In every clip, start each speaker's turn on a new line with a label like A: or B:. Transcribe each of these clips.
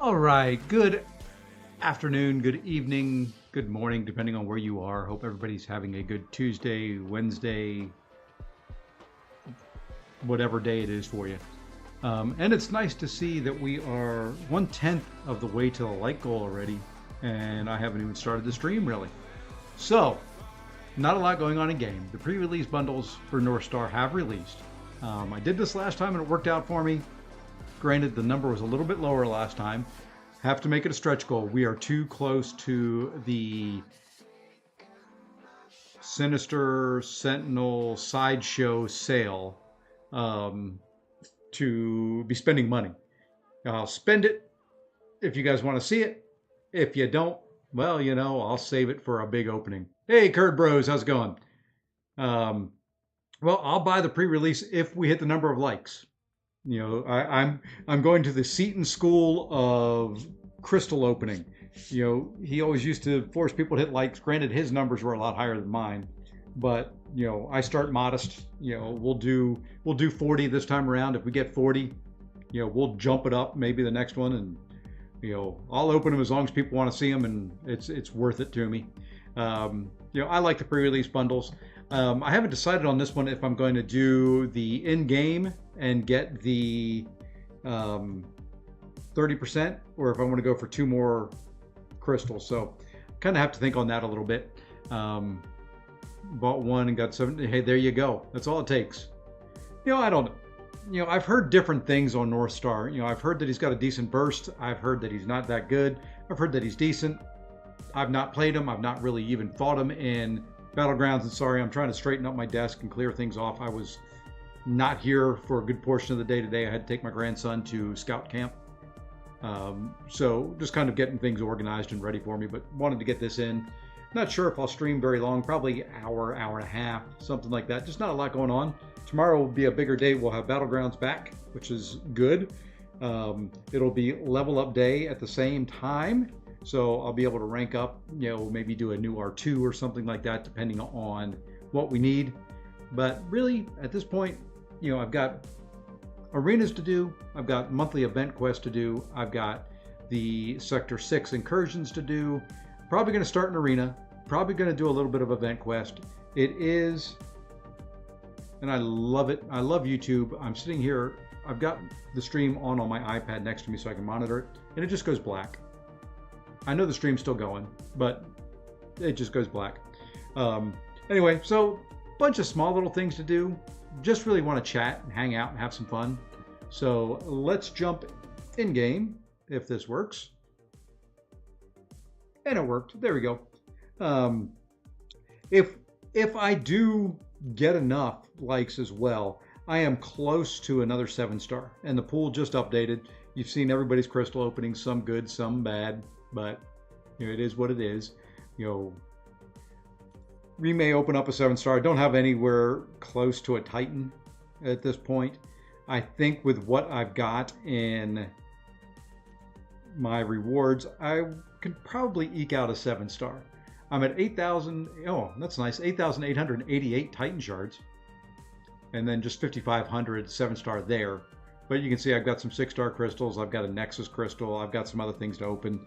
A: All right, good afternoon, good evening, good morning, depending on where you are. Hope everybody's having a good Tuesday, Wednesday, whatever day it is for you. And it's nice to see that we are 1/10 of the way to the like goal already, and I haven't even started the stream really. So, not a lot going on in game. The pre-release bundles for Northstar have released. I did this last time and it worked out for me. Granted, the number was a little bit lower last time. Have to make it a stretch goal. We are too close to the Sinister Sentinel Sideshow sale to be spending money. I'll spend it if you guys want to see it. If you don't, well, you know, I'll save it for a big opening. Hey, Curd Bros, how's it going? Well, I'll buy the pre-release if we hit the number of likes. You know, I'm going to the Seton School of Crystal opening. You know, he always used to force people to hit likes. Granted, his numbers were a lot higher than mine, but you know, I start modest. You know, we'll do 40 this time around. If we get 40, you know, we'll jump it up maybe the next one, and you know, I'll open them as long as people want to see them, and it's worth it to me. You know, I like the pre-release bundles. I haven't decided on this one if I'm going to do the in-game and get the 30%, or if I want to go for 2 more crystals. So kind of have to think on that a little bit. Bought one and got 7. Hey, there you go. That's all it takes. I don't know. I've heard different things on Northstar. I've heard that he's got a decent burst. I've heard that he's not that good. I've heard that he's decent. I've not played him. I've not really even fought him in Battlegrounds. And sorry, I'm trying to straighten up my desk and clear things off. I was not here for a good portion of the day today. I had to take my grandson to scout camp. So just kind of getting things organized and ready for me, but wanted to get this in. Not sure if I'll stream very long, probably hour and a half, something like that. Just not a lot going on. Tomorrow will be a bigger day. We'll have Battlegrounds back, which is good. It'll be level up day at the same time. So I'll be able to rank up, maybe do a new R2 or something like that, depending on what we need. But really, at this point, I've got arenas to do. I've got monthly event quests to do. I've got the Sector 6 incursions to do. Probably going to start an arena. Probably going to do a little bit of event quest. It is, and I love it. I love YouTube. I'm sitting here. I've got the stream on my iPad next to me so I can monitor it, and it just goes black. I know the stream's still going, but it just goes black. Anyway, so bunch of small little things to do. Just really want to chat and hang out and have some fun. So let's jump in game if this works. And it worked. There we go. If I do get enough likes as well, I am close to another 7-star. And the pool just updated. You've seen everybody's crystal openings, some good, some bad, but it is what it is. We may open up a 7-star. I don't have anywhere close to a Titan at this point. I think with what I've got in my rewards, I could probably eke out a 7-star. I'm at 8,000. Oh, that's nice. 8,888 Titan shards. And then just 5,500 7-star there. But you can see I've got some 6-star crystals. I've got a Nexus crystal. I've got some other things to open.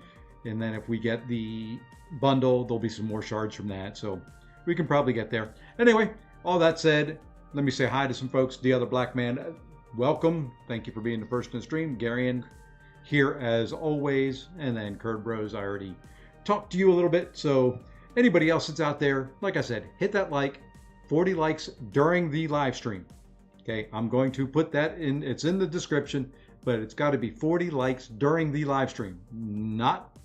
A: And then if we get the bundle, there'll be some more shards from that. So we can probably get there. Anyway, all that said, let me say hi to some folks. The Other Black Man, welcome. Thank you for being the first in the stream. Garion here as always. And then Curd Bros, I already talked to you a little bit. So anybody else that's out there, like I said, hit that like. 40 likes during the live stream. Okay, I'm going to put that in. It's in the description, but it's got to be 40 likes during the live stream, not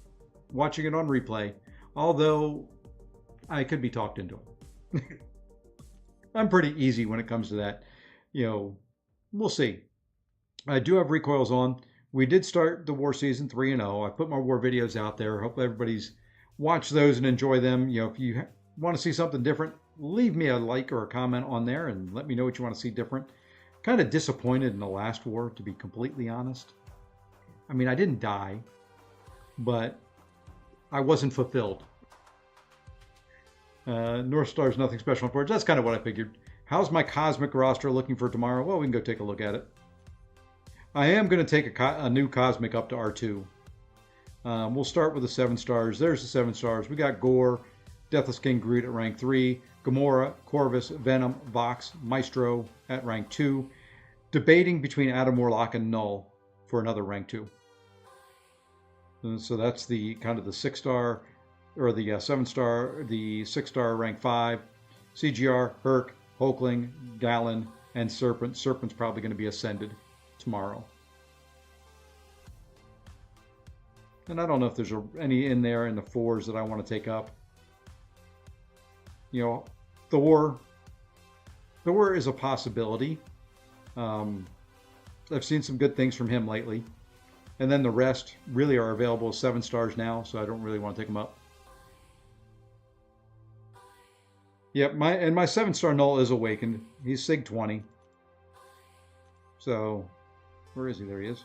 A: watching it on replay, although I could be talked into it. I'm pretty easy when it comes to that. We'll see. I do have recoils on. We did start the war season 3-0. I put my war videos out there. Hope everybody's watched those and enjoy them. If you want to see something different, leave me a like or a comment on there and let me know what you want to see different. Kind of disappointed in the last war, to be completely honest. I mean, I didn't die, but I wasn't fulfilled. Northstar's nothing special on Forge. That's kind of what I figured. How's my cosmic roster looking for tomorrow? Well, we can go take a look at it. I am going to take a new cosmic up to R2. We'll start with the 7-stars. There's the 7 stars. We got Gore, Deathless King Groot at rank 3, Gamora, Corvus, Venom, Vox, Maestro at rank 2. Debating between Adam Warlock and Null for another rank 2. And so that's the kind of the 6-star, or the 7-star, the 6-star rank 5. CGR, Herc, Hulkling, Gallon, and Serpent. Serpent's probably going to be ascended tomorrow. And I don't know if there's any in there in the 4s that I want to take up. Thor is a possibility. I've seen some good things from him lately. And then the rest really are available as 7-stars now, so I don't really want to take them up. Yep, my 7-star Null is awakened. He's Sig 20. So, where is he? There he is.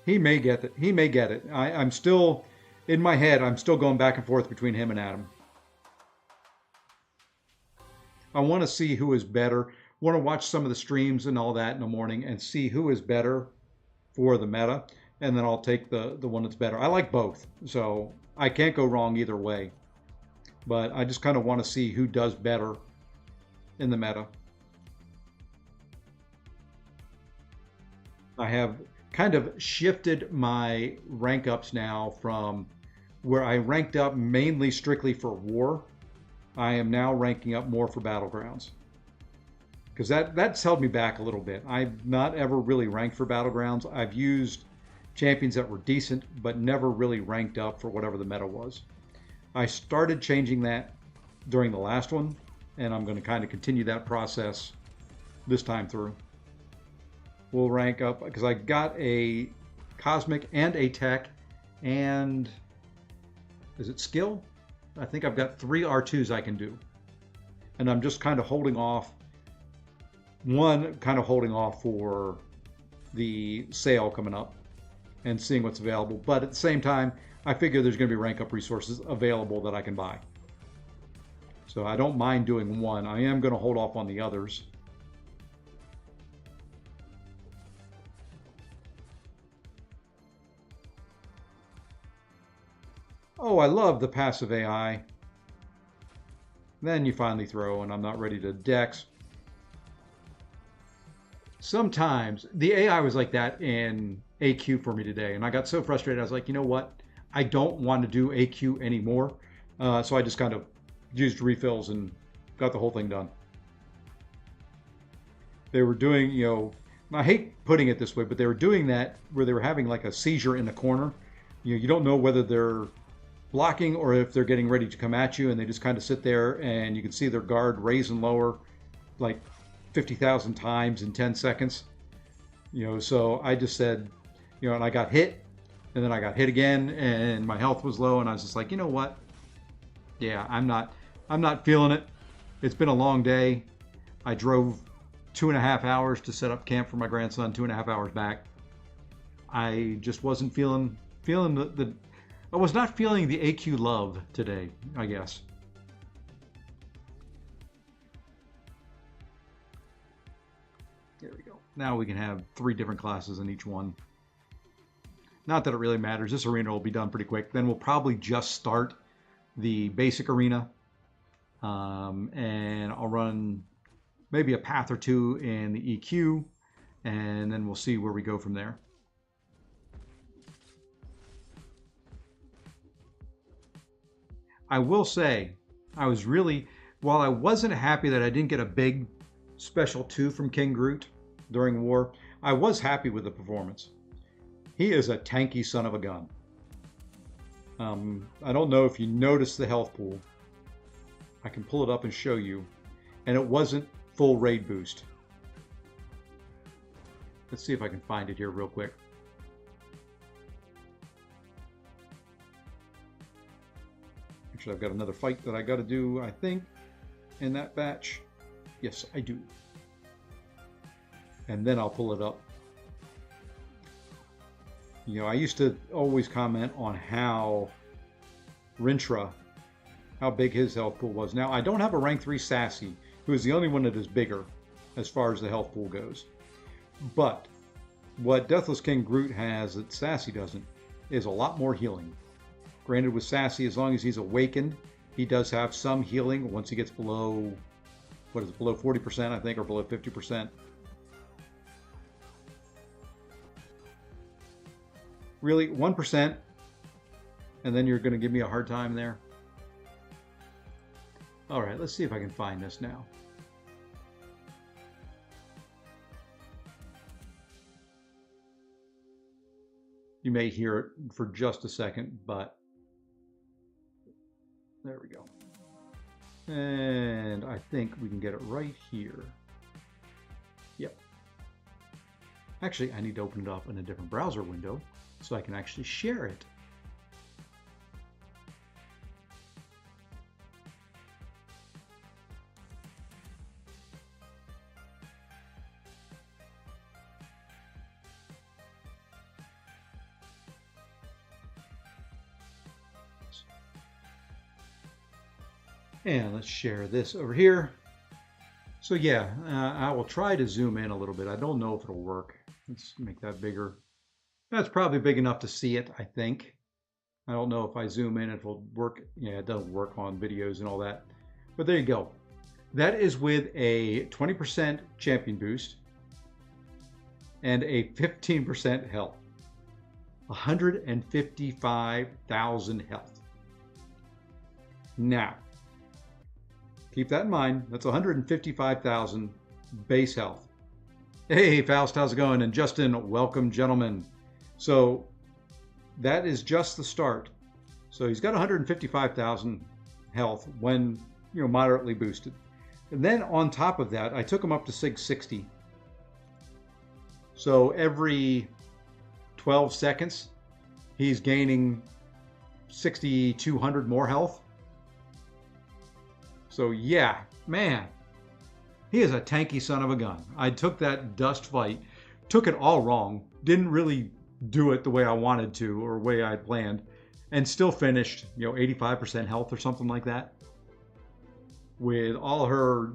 A: He may get it. He may get it. I'm still, in my head, I'm still going back and forth between him and Adam. I want to see who is better. I want to watch some of the streams and all that in the morning and see who is better for the meta. And then I'll take the one that's better. I like both, so I can't go wrong either way. But I just kind of want to see who does better in the meta. I have kind of shifted my rank ups now from where I ranked up mainly strictly for war. I am now ranking up more for battlegrounds because that's held me back a little bit. I've not ever really ranked for battlegrounds. I've used champions that were decent, but never really ranked up for whatever the meta was. I started changing that during the last one, and I'm going to kind of continue that process this time through. We'll rank up because I got a cosmic and a tech, and is it skill? I think I've got 3 R2s I can do, and I'm just kind of holding off. One, kind of holding off for the sale coming up and seeing what's available. But at the same time, I figure there's going to be rank up resources available that I can buy. So I don't mind doing one. I am going to hold off on the others. Oh, I love the passive AI. Then you finally throw, and I'm not ready to dex. Sometimes the AI was like that in AQ for me today, and I got so frustrated. I was like, you know what? I don't want to do AQ anymore. So I just kind of used refills and got the whole thing done. They were doing, you know, I hate putting it this way, but they were doing that where they were having like a seizure in the corner. You don't know whether they're blocking or if they're getting ready to come at you, and they just kind of sit there and you can see their guard raise and lower like 50,000 times in 10 seconds. So I just said, and I got hit, and then I got hit again, and my health was low, and I was just like, you know what? Yeah, I'm not feeling it. It's been a long day. I drove 2.5 hours to set up camp for my grandson, 2.5 hours back. I just wasn't feeling I was not feeling the AQ love today, I guess. There we go. Now we can have 3 different classes in each one. Not that it really matters. This arena will be done pretty quick. Then we'll probably just start the basic arena. And I'll run maybe a path or 2 in the EQ. And then we'll see where we go from there. I will say, while I wasn't happy that I didn't get a big special 2 from King Groot during war, I was happy with the performance. He is a tanky son of a gun. I don't know if you noticed the health pool. I can pull it up and show you. And it wasn't full raid boost. Let's see if I can find it here real quick. Actually, I've got another fight that I got to do, I think, in that batch. Yes, I do. And then I'll pull it up. I used to always comment on how Rintra, how big his health pool was. Now, I don't have a rank 3 Sassy, who is the only one that is bigger as far as the health pool goes. But what Deathless King Groot has that Sassy doesn't is a lot more healing. Granted, with Sassy, as long as he's awakened, he does have some healing once he gets below, below 40%, I think, or below 50%. Really, 1%, and then you're going to give me a hard time there? All right, let's see if I can find this now. You may hear it for just a second, but there we go. And I think we can get it right here. Yep. Actually, I need to open it up in a different browser window so I can actually share it. And let's share this over here. So yeah, I will try to zoom in a little bit. I don't know if it'll work. Let's make that bigger. That's probably big enough to see it, I think. I don't know if I zoom in, it'll work. Yeah, it doesn't work on videos and all that. But there you go. That is with a 20% champion boost. and a 15% health. 155,000 health. Now, keep that in mind. That's 155,000 base health. Hey, Faust, how's it going? And Justin, welcome, gentlemen. So that is just the start. So he's got 155,000 health when, moderately boosted. And then on top of that, I took him up to Sig 60. So every 12 seconds, he's gaining 6,200 more health. So yeah, man, he is a tanky son of a gun. I took that dust fight, took it all wrong, didn't really do it the way I wanted to or way I planned, and still finished, 85% health or something like that. With all her,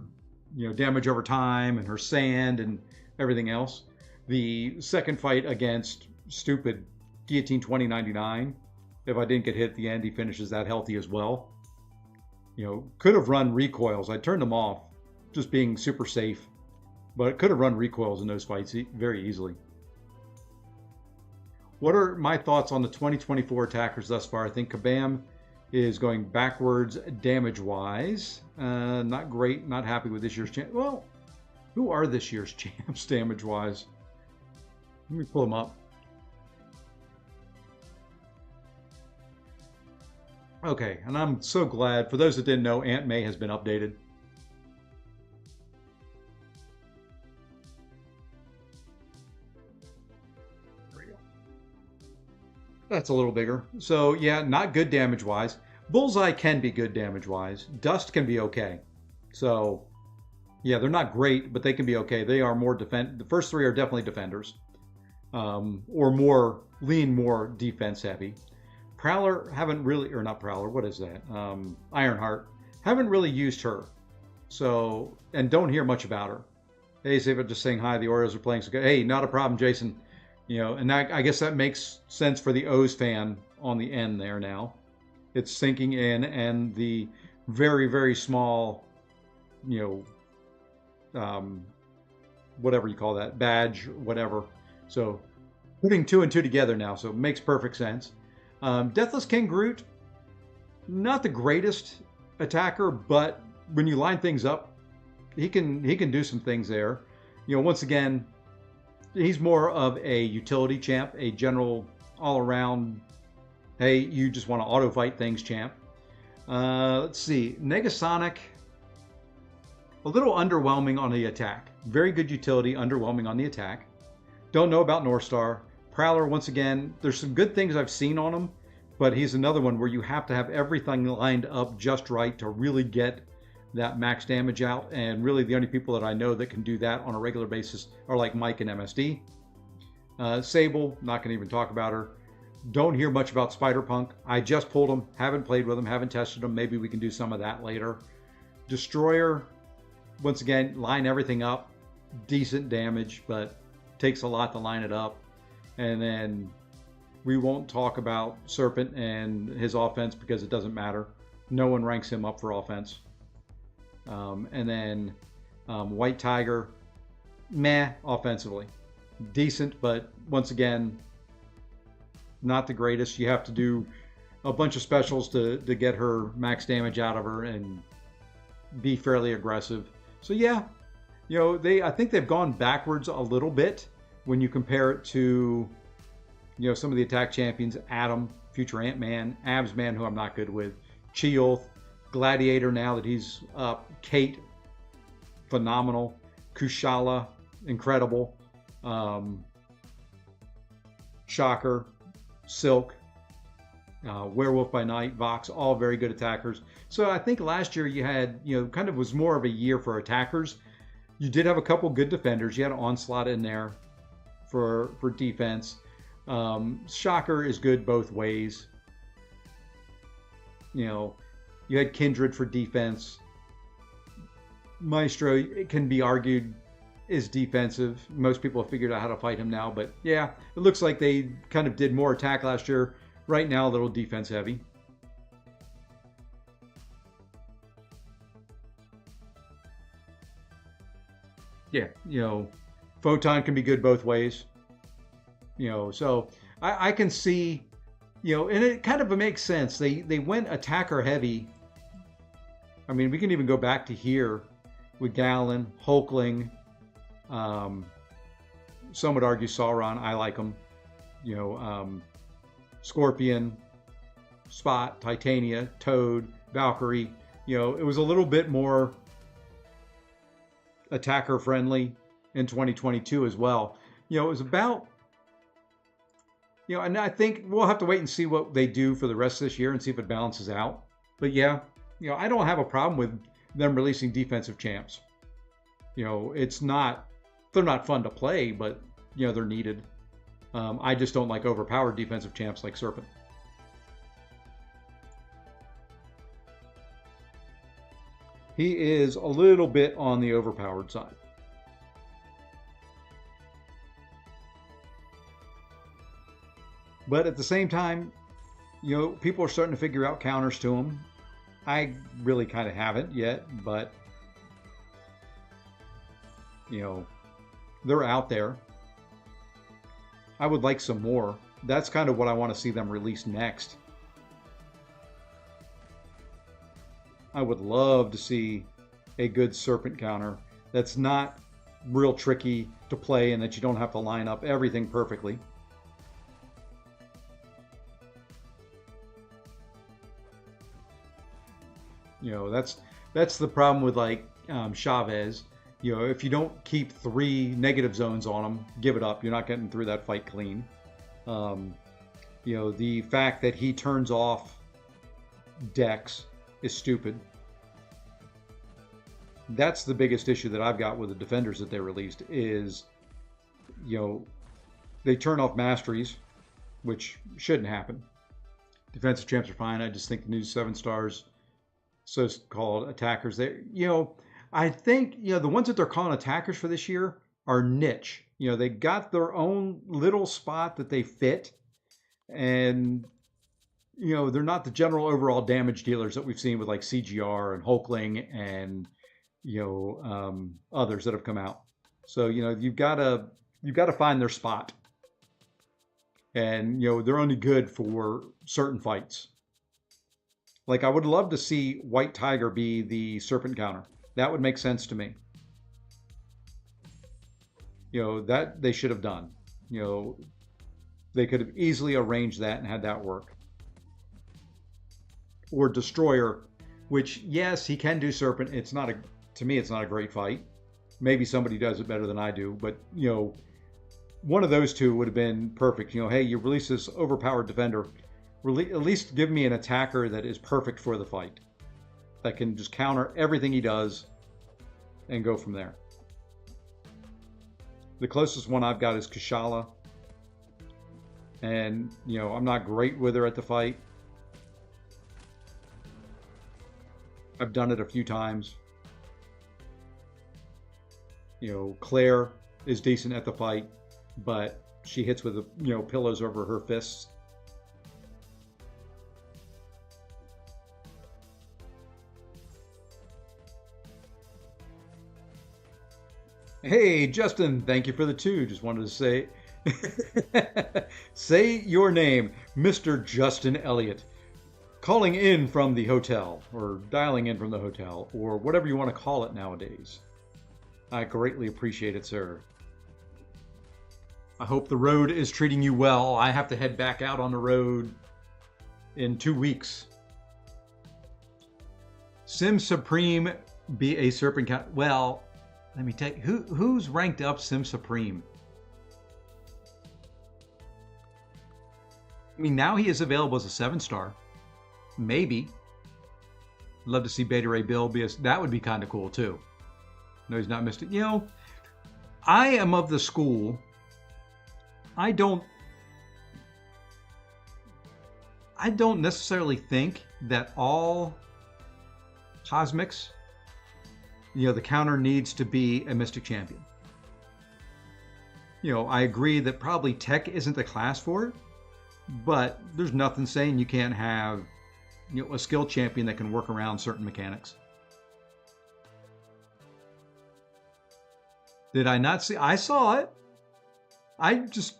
A: damage over time and her sand and everything else. The second fight against stupid Guillotine 2099, if I didn't get hit at the end, he finishes that healthy as well. Could have run recoils. I turned them off, just being super safe. But could have run recoils in those fights very easily. What are my thoughts on the 2024 attackers thus far? I think Kabam is going backwards damage-wise. Not great. Not happy with this year's champ. Well, who are this year's champs damage-wise? Let me pull them up. Okay, and I'm so glad. For those that didn't know, Aunt May has been updated. There we go. That's a little bigger. So yeah, not good damage-wise. Bullseye can be good damage-wise. Dust can be okay. So yeah, they're not great, but they can be okay. They are more the first three are definitely defenders. Or lean more defense heavy. Prowler, haven't really, or not Prowler, what is that? Ironheart, haven't really used her. So, and don't hear much about her. Hey, Save just saying hi, the Orioles are playing so good. Hey, not a problem, Jason. And I guess that makes sense for the O's fan on the end there now. It's sinking in, and the very, very small, whatever you call that, badge, whatever. So, putting 2 and 2 together now, so it makes perfect sense. Deathless King Groot, not the greatest attacker, but when you line things up, he can do some things there. Once again, he's more of a utility champ, a general all-around, hey, you just want to auto-fight things champ. Let's see, Negasonic, a little underwhelming on the attack. Very good utility, underwhelming on the attack. Don't know about Northstar. Prowler, once again, there's some good things I've seen on him, but he's another one where you have to have everything lined up just right to really get that max damage out. And really the only people that I know that can do that on a regular basis are like Mike and MSD. Sable, not going to even talk about her. Don't hear much about Spider-Punk. I just pulled him, haven't played with him, haven't tested him. Maybe we can do some of that later. Destroyer, once again, line everything up. Decent damage, but takes a lot to line it up. And then we won't talk about Serpent and his offense because it doesn't matter. No one ranks him up for offense. And then White Tiger, meh, offensively. Decent, but once again, not the greatest. You have to do a bunch of specials to get her max damage out of her and be fairly aggressive. So yeah, I think they've gone backwards a little bit when you compare it to, some of the attack champions, Adam, future Ant-Man, Absman, who I'm not good with, Cheolth, Gladiator now that he's up, Kate, phenomenal, Kushala, incredible, Shocker, Silk, Werewolf by Night, Vox, all very good attackers. So I think last year you had, kind of was more of a year for attackers. You did have a couple good defenders. You had Onslaught in there for defense. Shocker is good both ways. You had Kindred for defense. Maestro, it can be argued, is defensive. Most people have figured out how to fight him now, but yeah, it looks like they kind of did more attack last year. Right now, a little defense heavy. Yeah, Photon can be good both ways. So I can see, and it kind of makes sense. They went attacker heavy. I mean, we can even go back to here with Gallon, Hulkling. Some would argue Sauron. I like him. Scorpion, Spot, Titania, Toad, Valkyrie. It was a little bit more attacker friendly in 2022 as well. It was about, and I think we'll have to wait and see what they do for the rest of this year and see if it balances out. But yeah, I don't have a problem with them releasing defensive champs. They're not fun to play, but they're needed. I just don't like overpowered defensive champs like Serpent. He is a little bit on the overpowered side. But at the same time, people are starting to figure out counters to him. I really kind of haven't yet, but they're out there. I would like some more. That's kind of what I want to see them release next. I would love to see a good Serpent counter that's not real tricky to play and that you don't have to line up everything perfectly. That's the problem with like Chavez. If you don't keep 3 negative zones on him, give it up. You're not getting through that fight clean. The fact that he turns off decks is stupid. That's the biggest issue that I've got with the defenders that they released is, they turn off masteries, which shouldn't happen. Defensive champs are fine. I just think the new 7 stars, so-called attackers, I think, the ones that they're calling attackers for this year are niche. They got their own little spot that they fit. And, they're not the general overall damage dealers that we've seen with like CGR and Hulkling and, others that have come out. So, you've got to find their spot. And, they're only good for certain fights. Like, I would love to see White Tiger be the Serpent counter. That would make sense to me. That they should have done. They could have easily arranged that and had that work. Or Destroyer, which, yes, he can do Serpent. To me, it's not a great fight. Maybe somebody does it better than I do. But, one of those two would have been perfect. Hey, you release this overpowered defender. At least give me an attacker that is perfect for the fight. That can just counter everything he does and go from there. The closest one I've got is Kushala. And, I'm not great with her at the fight. I've done it a few times. Claire is decent at the fight, but she hits with pillows over her fists. Hey, Justin, thank you for the 2. Just wanted to say, say your name, Mr. Justin Elliott. Calling in from the hotel, or dialing in from the hotel, or whatever you want to call it nowadays. I greatly appreciate it, sir. I hope the road is treating you well. I have to head back out on the road in 2 weeks. Sim Supreme be a Serpent count. Well, let me take who's ranked up Sim Supreme. I mean, now he is available as a 7-star. Maybe. Love to see Beta Ray Bill be that would be kind of cool too. No, he's not missed it. I am of the school. I don't necessarily think that all Cosmics, the counter needs to be a Mystic Champion. I agree that probably Tech isn't the class for it, but there's nothing saying you can't have, a skill champion that can work around certain mechanics. Did I not see? I saw it. I'm just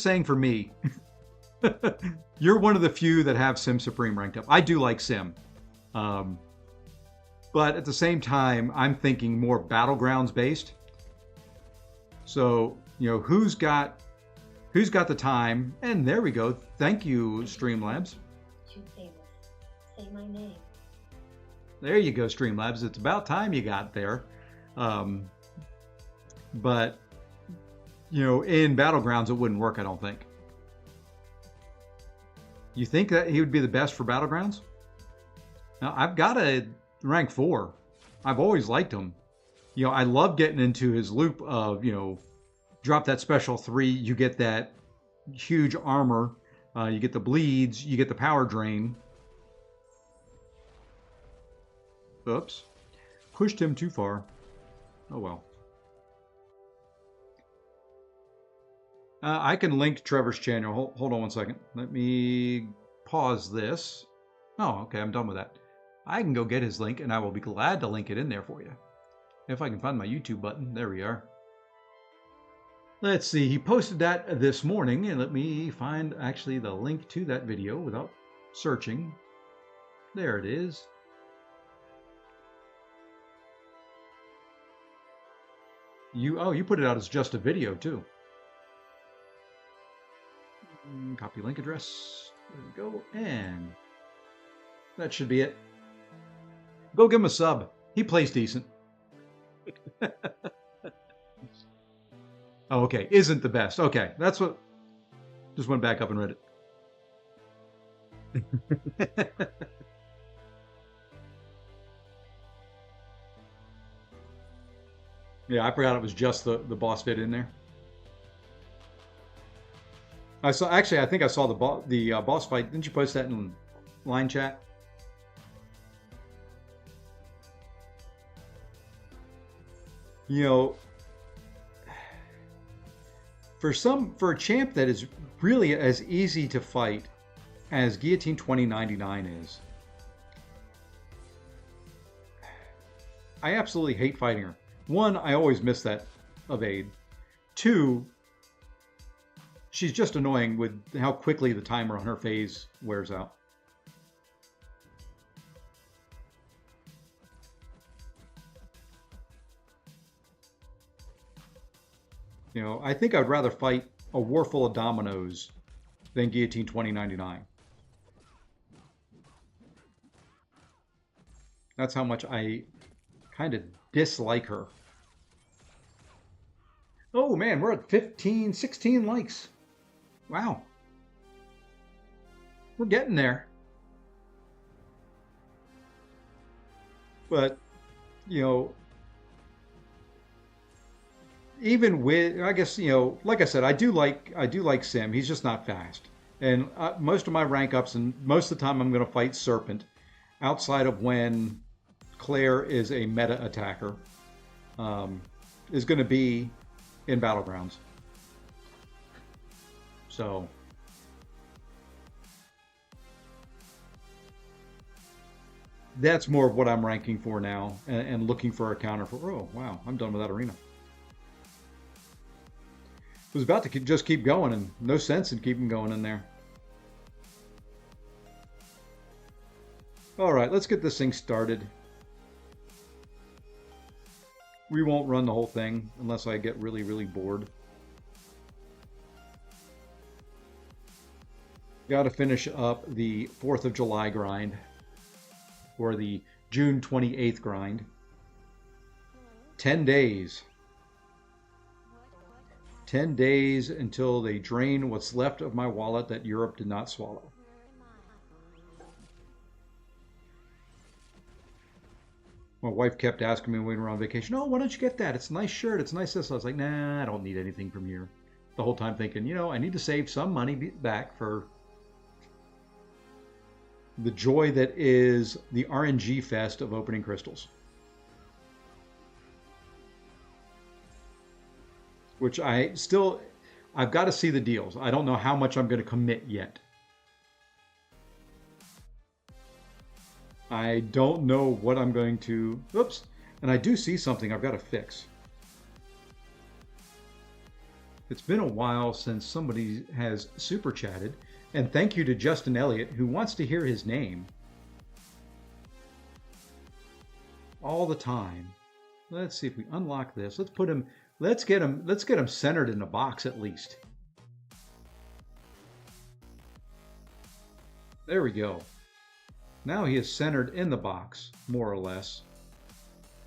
A: saying for me. You're one of the few that have Sim Supreme ranked up. I do like Sim. Um, but at the same time, I'm thinking more Battlegrounds based. So, who's got the time? And there we go. Thank you, Streamlabs.
B: Too famous. Say my name.
A: There you go, Streamlabs. It's about time you got there. But, in Battlegrounds, it wouldn't work, I don't think. You think that he would be the best for Battlegrounds? Now, I've got a rank 4. I've always liked him. I love getting into his loop of, drop that special 3, you get that huge armor, you get the bleeds, you get the power drain. Oops. Pushed him too far. Oh well. I can link Trevor's channel. Hold on one second. Let me pause this. Oh, okay, I'm done with that. I can go get his link, and I will be glad to link it in there for you. If I can find my YouTube button. There we are. Let's see. He posted that this morning, and let me find actually the link to that video without searching. There it is. You put it out as just a video, too. Copy link address. There we go. And that should be it. Go give him a sub. He plays decent. Oh, okay. Isn't the best. Okay. That's what... Just went back up and read it. Yeah, I forgot it was just the boss vid in there. I think I saw the boss fight. Didn't you post that in line chat? For a champ that is really as easy to fight as Guillotine 2099 is, I absolutely hate fighting her. One, I always miss that evade. Two, she's just annoying with how quickly the timer on her phase wears out. I think I'd rather fight a war full of dominoes than Guillotine 2099. That's how much I kind of dislike her. Oh man, we're at 16 likes. Wow. We're getting there. But, even with, I guess, like I said, I do like Sim. He's just not fast. And most of my rank ups, and most of the time I'm going to fight Serpent, outside of when Claire is a meta attacker, is going to be in Battlegrounds. So that's more of what I'm ranking for now, and looking for a counter for. Oh wow, I'm done with that arena. It was about to just keep going, and no sense in keeping going in there. All right, let's get this thing started. We won't run the whole thing unless I get really, really bored. Got to finish up the 4th of July grind, or the June 28th grind. 10 days. 10 days until they drain what's left of my wallet that Europe did not swallow. My wife kept asking me when we were on vacation, oh, why don't you get that? It's a nice shirt. It's nice this. I was like, nah, I don't need anything from here. The whole time thinking, I need to save some money back for the joy that is the RNG fest of opening crystals. Which I've got to see the deals. I don't know how much I'm going to commit yet. I don't know what I'm going to, oops, and I do see something I've got to fix. It's been a while since somebody has super chatted, and thank you to Justin Elliott who wants to hear his name all the time. Let's see if we unlock this. Let's put him, let's get him centered in a box at least. There we go. Now he is centered in the box, more or less.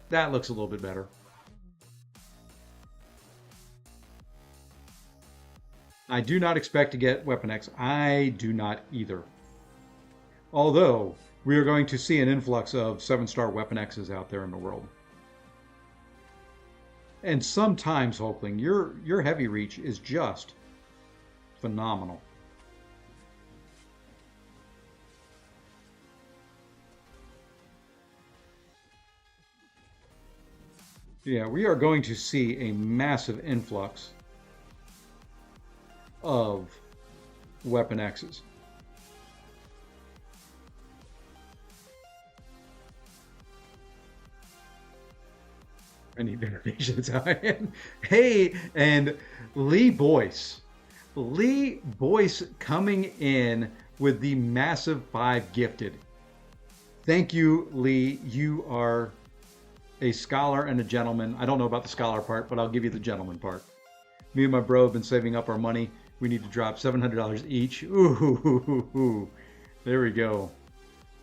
A: That looks a little bit better. I do not expect to get Weapon X. I do not either. Although, we are going to see an influx of 7-star Weapon X's out there in the world. And sometimes, Hulkling, your heavy reach is just phenomenal. Yeah, we are going to see a massive influx of Weapon X's. I need innovations. Hey, and Lee Boyce. Lee Boyce coming in with the massive 5 gifted. Thank you, Lee. You are a scholar and a gentleman. I don't know about the scholar part, but I'll give you the gentleman part. Me and my bro have been saving up our money. We need to drop $700 each. Ooh, there we go.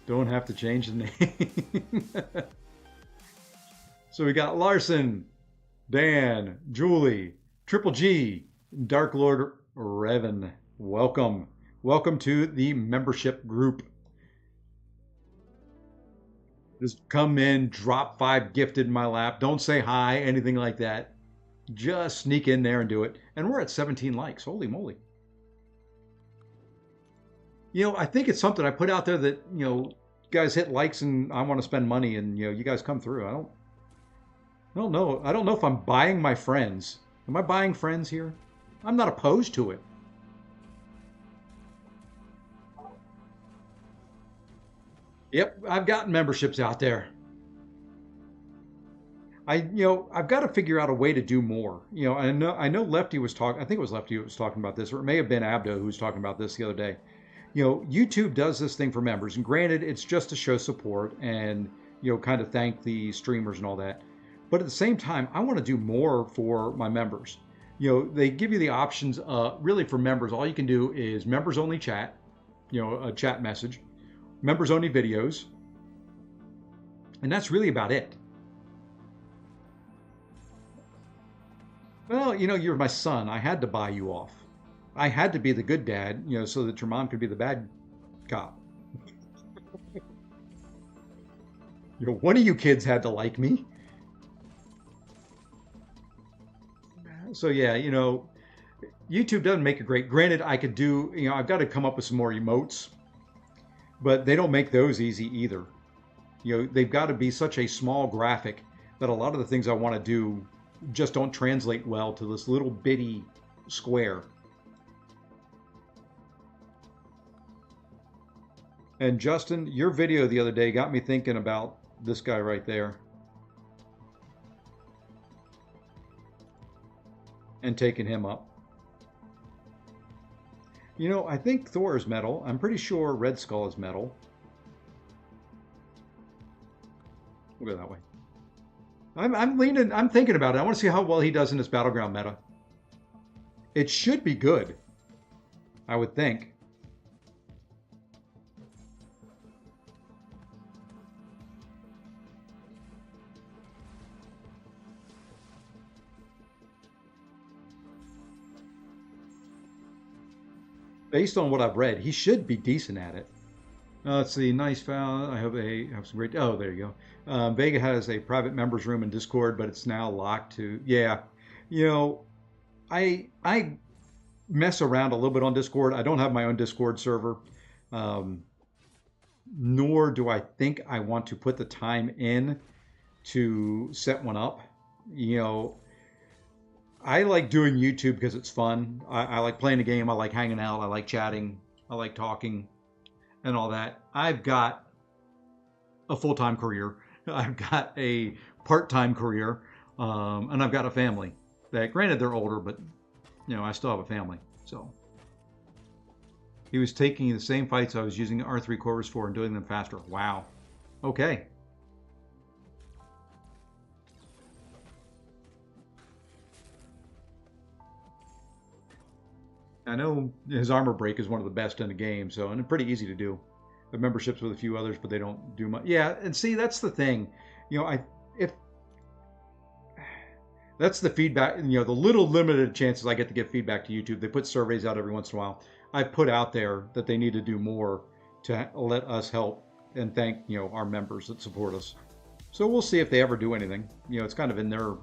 A: Don't have to change the name. So we got Larson, Dan, Julie, Triple G, Dark Lord Revan. Welcome. Welcome to the membership group. Just come in, drop 5 gifted in my lap. Don't say hi, anything like that. Just sneak in there and do it. And we're at 17 likes. Holy moly. You know, I think it's something I put out there that, you know, guys hit likes and I want to spend money and, you know, you guys come through. I don't know. I don't know if I'm buying my friends. Am I buying friends here? I'm not opposed to it. Yep, I've got memberships out there. I've got to figure out a way to do more. You know, I know Lefty was talking. I think it was Lefty who was talking about this, or it may have been Abdo who was talking about this the other day. You know, YouTube does this thing for members, and granted, it's just to show support and, you know, kind of thank the streamers and all that. But at the same time, I want to do more for my members. You know, they give you the options. Really, for members, all you can do is members only chat. You know, a chat message, members only videos, and that's really about it. Well, you know, you're my son. I had to buy you off. I had to be the good dad, you know, so that your mom could be the bad cop. You know, one of you kids had to like me. So yeah, you know, YouTube doesn't make it great. Granted, I could do, you know, I've got to come up with some more emotes, but they don't make those easy either. You know, they've got to be such a small graphic that a lot of the things I want to do just don't translate well to this little bitty square. And Justin, your video the other day got me thinking about this guy right there. And taking him up. You know, I think Thor is metal. I'm pretty sure Red Skull is metal. We'll go that way. I'm thinking about it. I want to see how well he does in this Battleground meta. It should be good, I would think. Based on what I've read, he should be decent at it. Let's see, nice foul. I hope they have some great. Oh, there you go. Vega has a private members room in Discord, but it's now locked to. Yeah, you know, I mess around a little bit on Discord. I don't have my own Discord server, nor do I think I want to put the time in to set one up. You know, I like doing YouTube because it's fun. I like playing a game. I like hanging out. I like chatting. I like talking and all that. I've got a full-time career. I've got a part-time career, and I've got a family. That, granted, they're older, but I still have a family. So he was taking the same fights I was using R3 cores for and doing them faster. Wow. Okay. I know his armor break is one of the best in the game, so, and pretty easy to do. The memberships with a few others, but they don't do much. Yeah, and see, that's the thing. If that's the feedback, the little limited chances I get to get feedback to YouTube. They put surveys out every once in a while. I put out there that they need to do more to let us help and thank, our members that support us. So we'll see if they ever do anything. It's kind of in their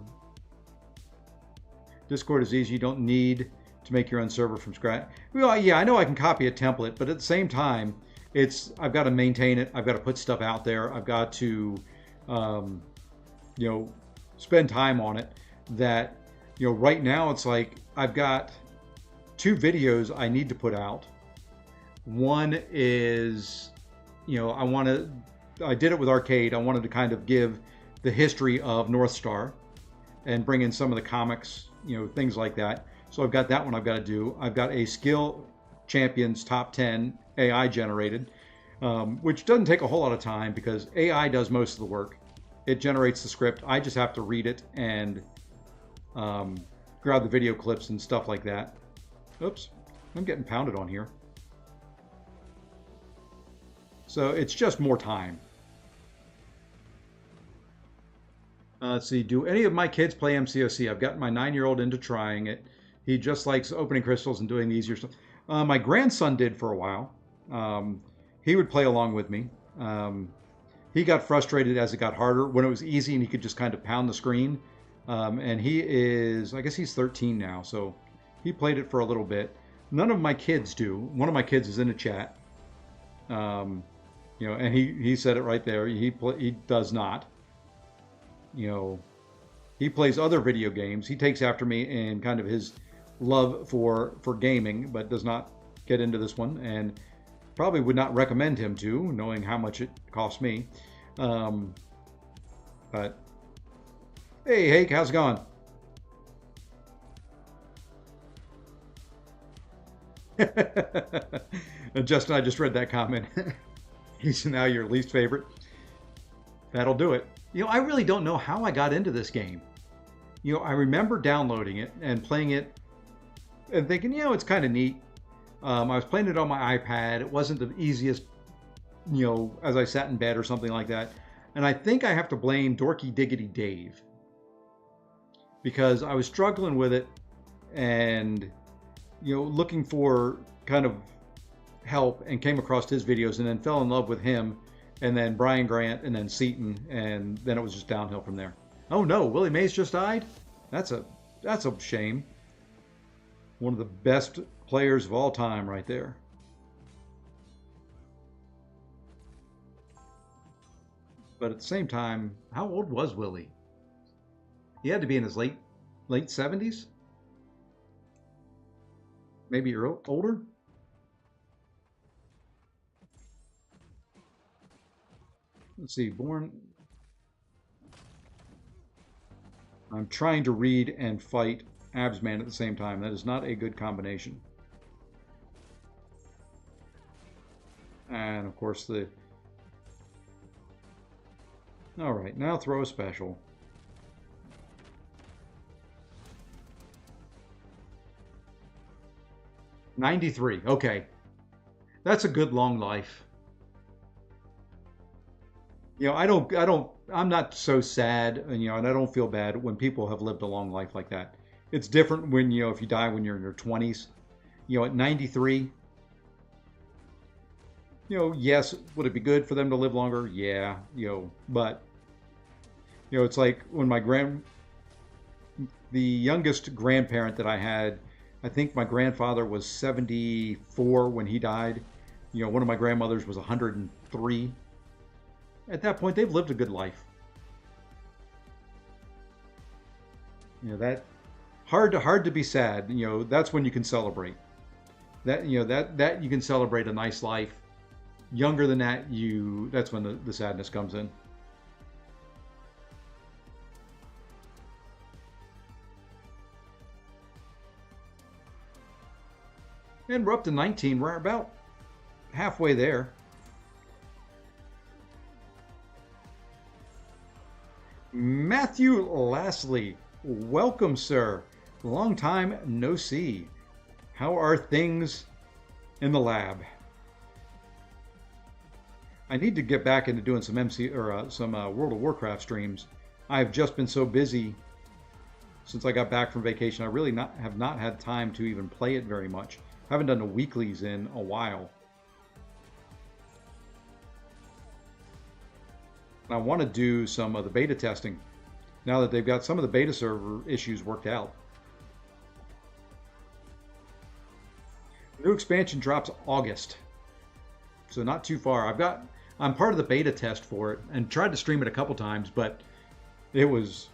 A: Discord is easy. You don't need to make your own server from scratch. Well, yeah, I know I can copy a template, but at the same time, I've got to maintain it. I've got to put stuff out there. I've got to, spend time on it. That, right now it's like I've got 2 videos I need to put out. One is, I did it with Arcade. I wanted to kind of give the history of Northstar and bring in some of the comics, things like that. So I've got that one I've got to do. I've got a Skill Champions Top 10 AI generated, which doesn't take a whole lot of time because AI does most of the work. It generates the script. I just have to read it and grab the video clips and stuff like that. Oops, I'm getting pounded on here. So it's just more time. Let's see, do any of my kids play MCOC? I've gotten my 9-year-old into trying it. He just likes opening crystals and doing the easier stuff. My grandson did for a while. He would play along with me. He got frustrated as it got harder. When it was easy and he could just kind of pound the screen. And he is, I guess he's 13 now, so he played it for a little bit. None of my kids do. One of my kids is in the chat. And he said it right there. He does not. He plays other video games. He takes after me in kind of his love for gaming, but does not get into this one, and probably would not recommend him to, knowing how much it costs me. But hey, Hake, how's it going? Justin, I just read that comment. He's now your least favorite. That'll do it. I really don't know how I got into this game. I remember downloading it and playing it and thinking, it's kind of neat. I was playing it on my iPad. It wasn't the easiest, as I sat in bed or something like that. And I think I have to blame Dorky Diggity Dave, because I was struggling with it and, looking for kind of help, and came across his videos and then fell in love with him, and then Brian Grant, and then Seaton, and then it was just downhill from there. Oh no, Willie Mays just died? That's a shame. One of the best players of all time right there. But at the same time, how old was Willie? He had to be in his late 70s? Maybe older? Let's see, born... I'm trying to read and fight Absman at the same time. That is not a good combination. And of course the... Alright, now throw a special. $93. Okay. That's a good long life. I'm not so sad, and I don't feel bad when people have lived a long life like that. It's different when, if you die when you're in your 20s. At 93, yes, would it be good for them to live longer? Yeah, but, it's like when the youngest grandparent that I had, I think my grandfather was 74 when he died. One of my grandmothers was 103. At that point, they've lived a good life. That hard to be sad. That's when you can celebrate. That you can celebrate a nice life. younger than that, that's when the sadness comes in. And we're up to 19. We're about halfway there. Matthew Lastly, welcome, sir. Long time no see. How are things in the lab? I need to get back into doing some some World of Warcraft streams. I've just been so busy since I got back from vacation. I really have not had time to even play it very much. I haven't done the weeklies in a while. I want to do some of the beta testing now that they've got some of the beta server issues worked out. New expansion drops August, so not too far. I'm part of the beta test for it and tried to stream it a couple times, but it was,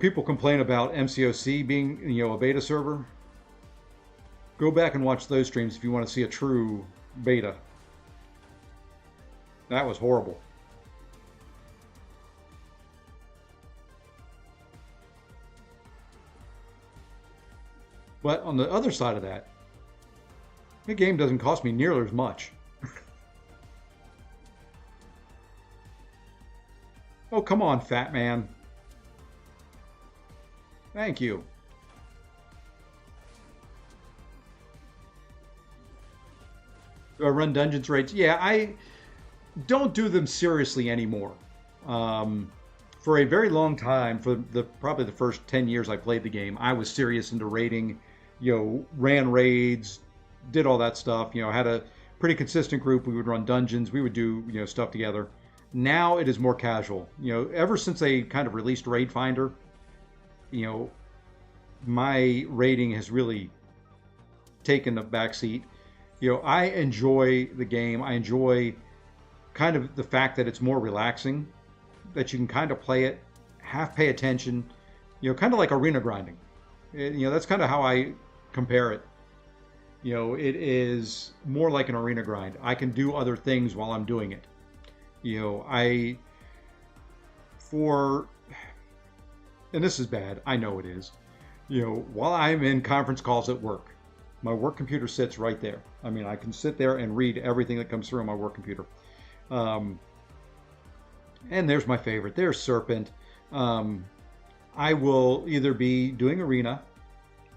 A: people complain about MCOC being, a beta server. Go back and watch those streams if you want to see a true beta. That was horrible. But on the other side of that, the game doesn't cost me nearly as much. Oh, come on, fat man. Thank you. Do I run dungeons raids? Yeah, I don't do them seriously anymore. For a very long time, for probably the first 10 years I played the game, I was serious into raiding, ran raids, did all that stuff, had a pretty consistent group. We would run dungeons, we would do, stuff together. Now it is more casual. Ever since they kind of released Raid Finder, my raiding has really taken the back seat. I enjoy the game. I enjoy kind of the fact that it's more relaxing, that you can kind of play it, half pay attention, kind of like arena grinding. That's kind of how I compare it. It is more like an arena grind. I can do other things while I'm doing it. And this is bad, I know it is. While I'm in conference calls at work, my work computer sits right there. I mean, I can sit there and read everything that comes through on my work computer. And there's my favorite. There's Serpent. I will either be doing Arena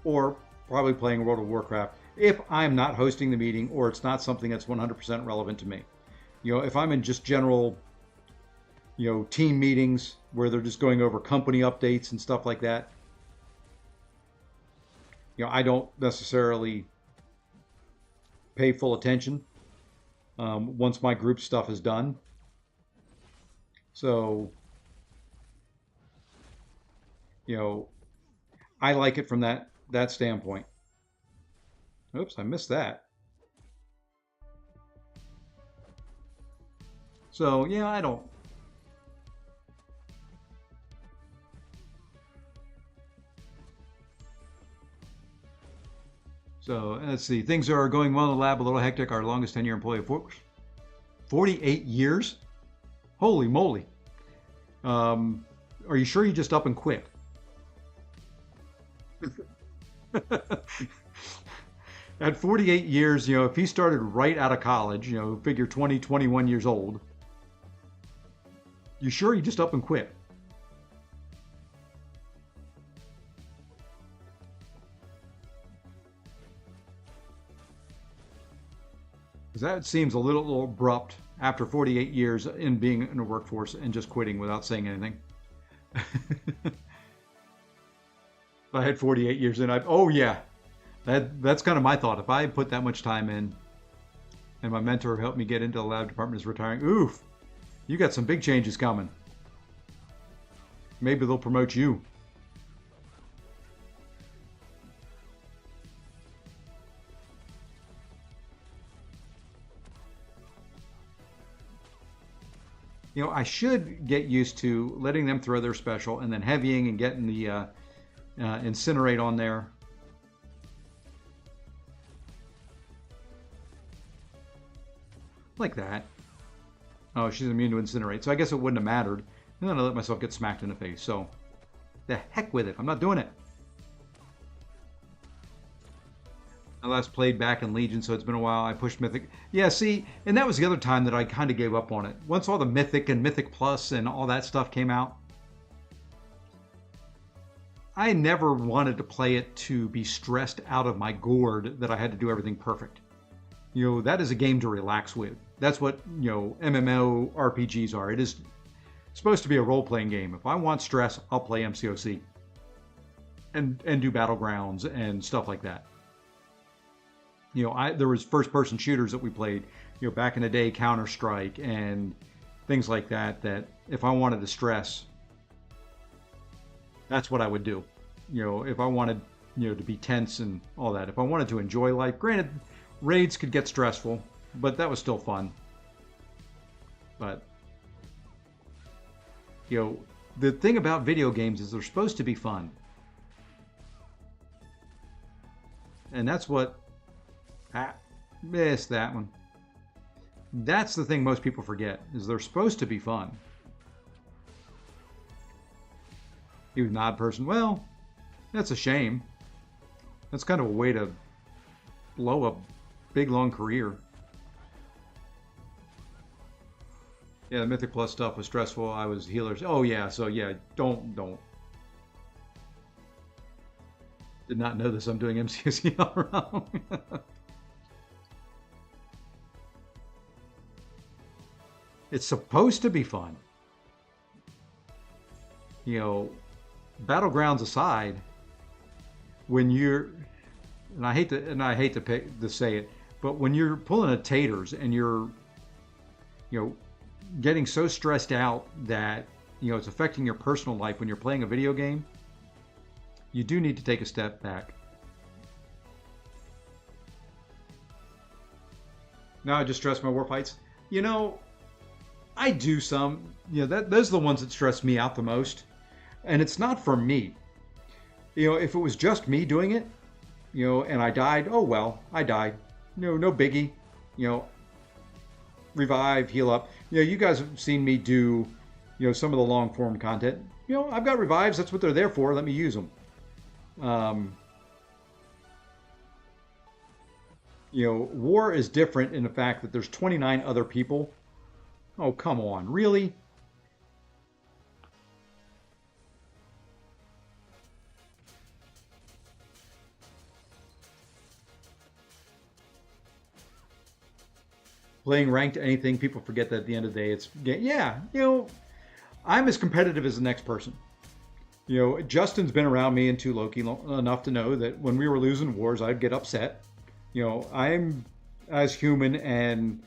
A: or probably playing World of Warcraft if I'm not hosting the meeting or it's not something that's 100% relevant to me. If I'm in just general, team meetings where they're just going over company updates and stuff like that, I don't necessarily pay full attention once my group stuff is done. So, I like it from that standpoint. Oops, I missed that. So, yeah, I don't. So, let's see. Things are going well in the lab, a little hectic. Our longest 10-year employee, 48 years? Holy moly. Are you sure you just up and quit? At 48 years, if he started right out of college, figure 20, 21 years old, you sure you just up and quit? Because that seems a little abrupt after 48 years in being in the workforce and just quitting without saying anything. If I had 48 years in, oh yeah, that's kind of my thought. If I put that much time in and my mentor helped me get into the lab department is retiring, oof, you got some big changes coming. Maybe they'll promote you. I should get used to letting them throw their special and then heavying and getting the incinerate on there. like that. Oh, she's immune to incinerate, so I guess it wouldn't have mattered. And then I let myself get smacked in the face. So, the heck with it. I'm not doing it. I last played back in Legion, so it's been a while. I pushed Mythic. Yeah, see, and that was the other time that I kind of gave up on it. Once all the Mythic and Mythic Plus and all that stuff came out, I never wanted to play it to be stressed out of my gourd that I had to do everything perfect. You know, that is a game to relax with. That's what, you know, MMO RPGs are. It is supposed to be a role-playing game. If I want stress, I'll play MCOC and do Battlegrounds and stuff like that. You know, there was first-person shooters that we played, you know, back in the day, Counter-Strike and things like that, that if I wanted to stress, that's what I would do. You know, if I wanted, you know, to be tense and all that. If I wanted to enjoy life, granted, raids could get stressful, but that was still fun. But, you know, the thing about video games is they're supposed to be fun. And that's what... missed that one. That's the thing most people forget, is they're supposed to be fun. You an odd person. Well, that's a shame. That's kind of a way to blow a big, long career. Yeah, the Mythic Plus stuff was stressful. I was healers. Oh, yeah, so yeah, don't. Did not know this. I'm doing MCC all wrong. It's supposed to be fun. You know, Battlegrounds aside, when you're, and I hate to say it, but when you're pulling a taters and you're, you know, getting so stressed out that, you know, it's affecting your personal life when you're playing a video game, you do need to take a step back. Now I just stress my war fights. You know, I do some. You know, those are the ones that stress me out the most. And it's not for me. You know, if it was just me doing it, you know, and I died, oh well, I died. No biggie. You know, revive, heal up. You know, you guys have seen me do, you know, some of the long form content. You know, I've got revives. That's what they're there for. Let me use them. You know, war is different in the fact that there's 29 other people. Oh, come on. Really? Playing ranked anything, people forget that at the end of the day, it's, yeah, you know, I'm as competitive as the next person. You know, Justin's been around me and 2 Loki enough to know that when we were losing wars, I'd get upset. You know, I'm as human and,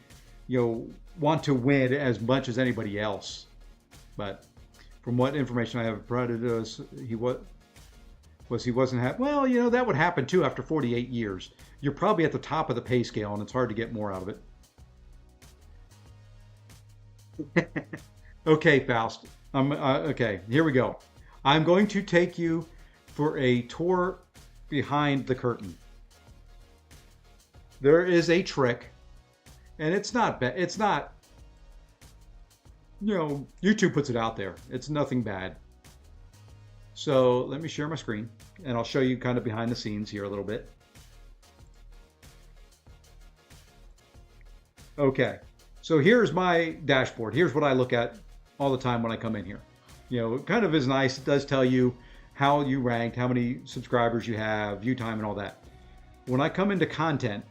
A: you know, want to win as much as anybody else. But from what information I have provided us, he wasn't happy. Well, you know, that would happen too after 48 years. You're probably at the top of the pay scale and it's hard to get more out of it. Okay, Faust. Okay, here we go. I'm going to take you for a tour behind the curtain. There is a trick, and it's not bad. It's not, you know, YouTube puts it out there. It's nothing bad. So let me share my screen, and I'll show you kind of behind the scenes here a little bit. Okay. So here's my dashboard. Here's what I look at all the time when I come in here. You know, it kind of is nice. It does tell you how you ranked, how many subscribers you have, view time, and all that. When I come into content,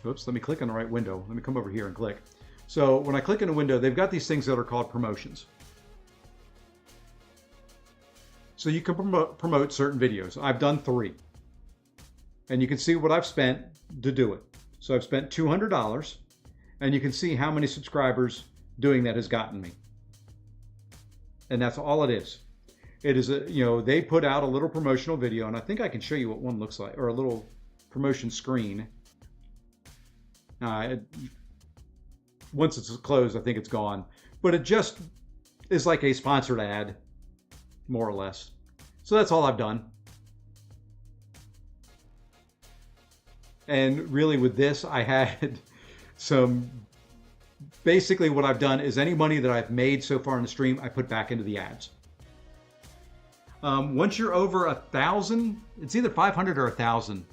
A: oops, let me click on the right window. Let me come over here and click. So when I click in a window, they've got these things that are called promotions. So you can promote certain videos. I've done 3. And you can see what I've spent to do it. So I've spent $200. And you can see how many subscribers doing that has gotten me. And that's all it is. It is a, you know, they put out a little promotional video, and I think I can show you what one looks like, or a little promotion screen. Once it's closed, I think it's gone. But it just is like a sponsored ad, more or less. So that's all I've done. And really with this, I had some basically what I've done is any money that I've made so far in the stream, I put back into the ads. Once you're over 1,000, it's either 500 or 1,000,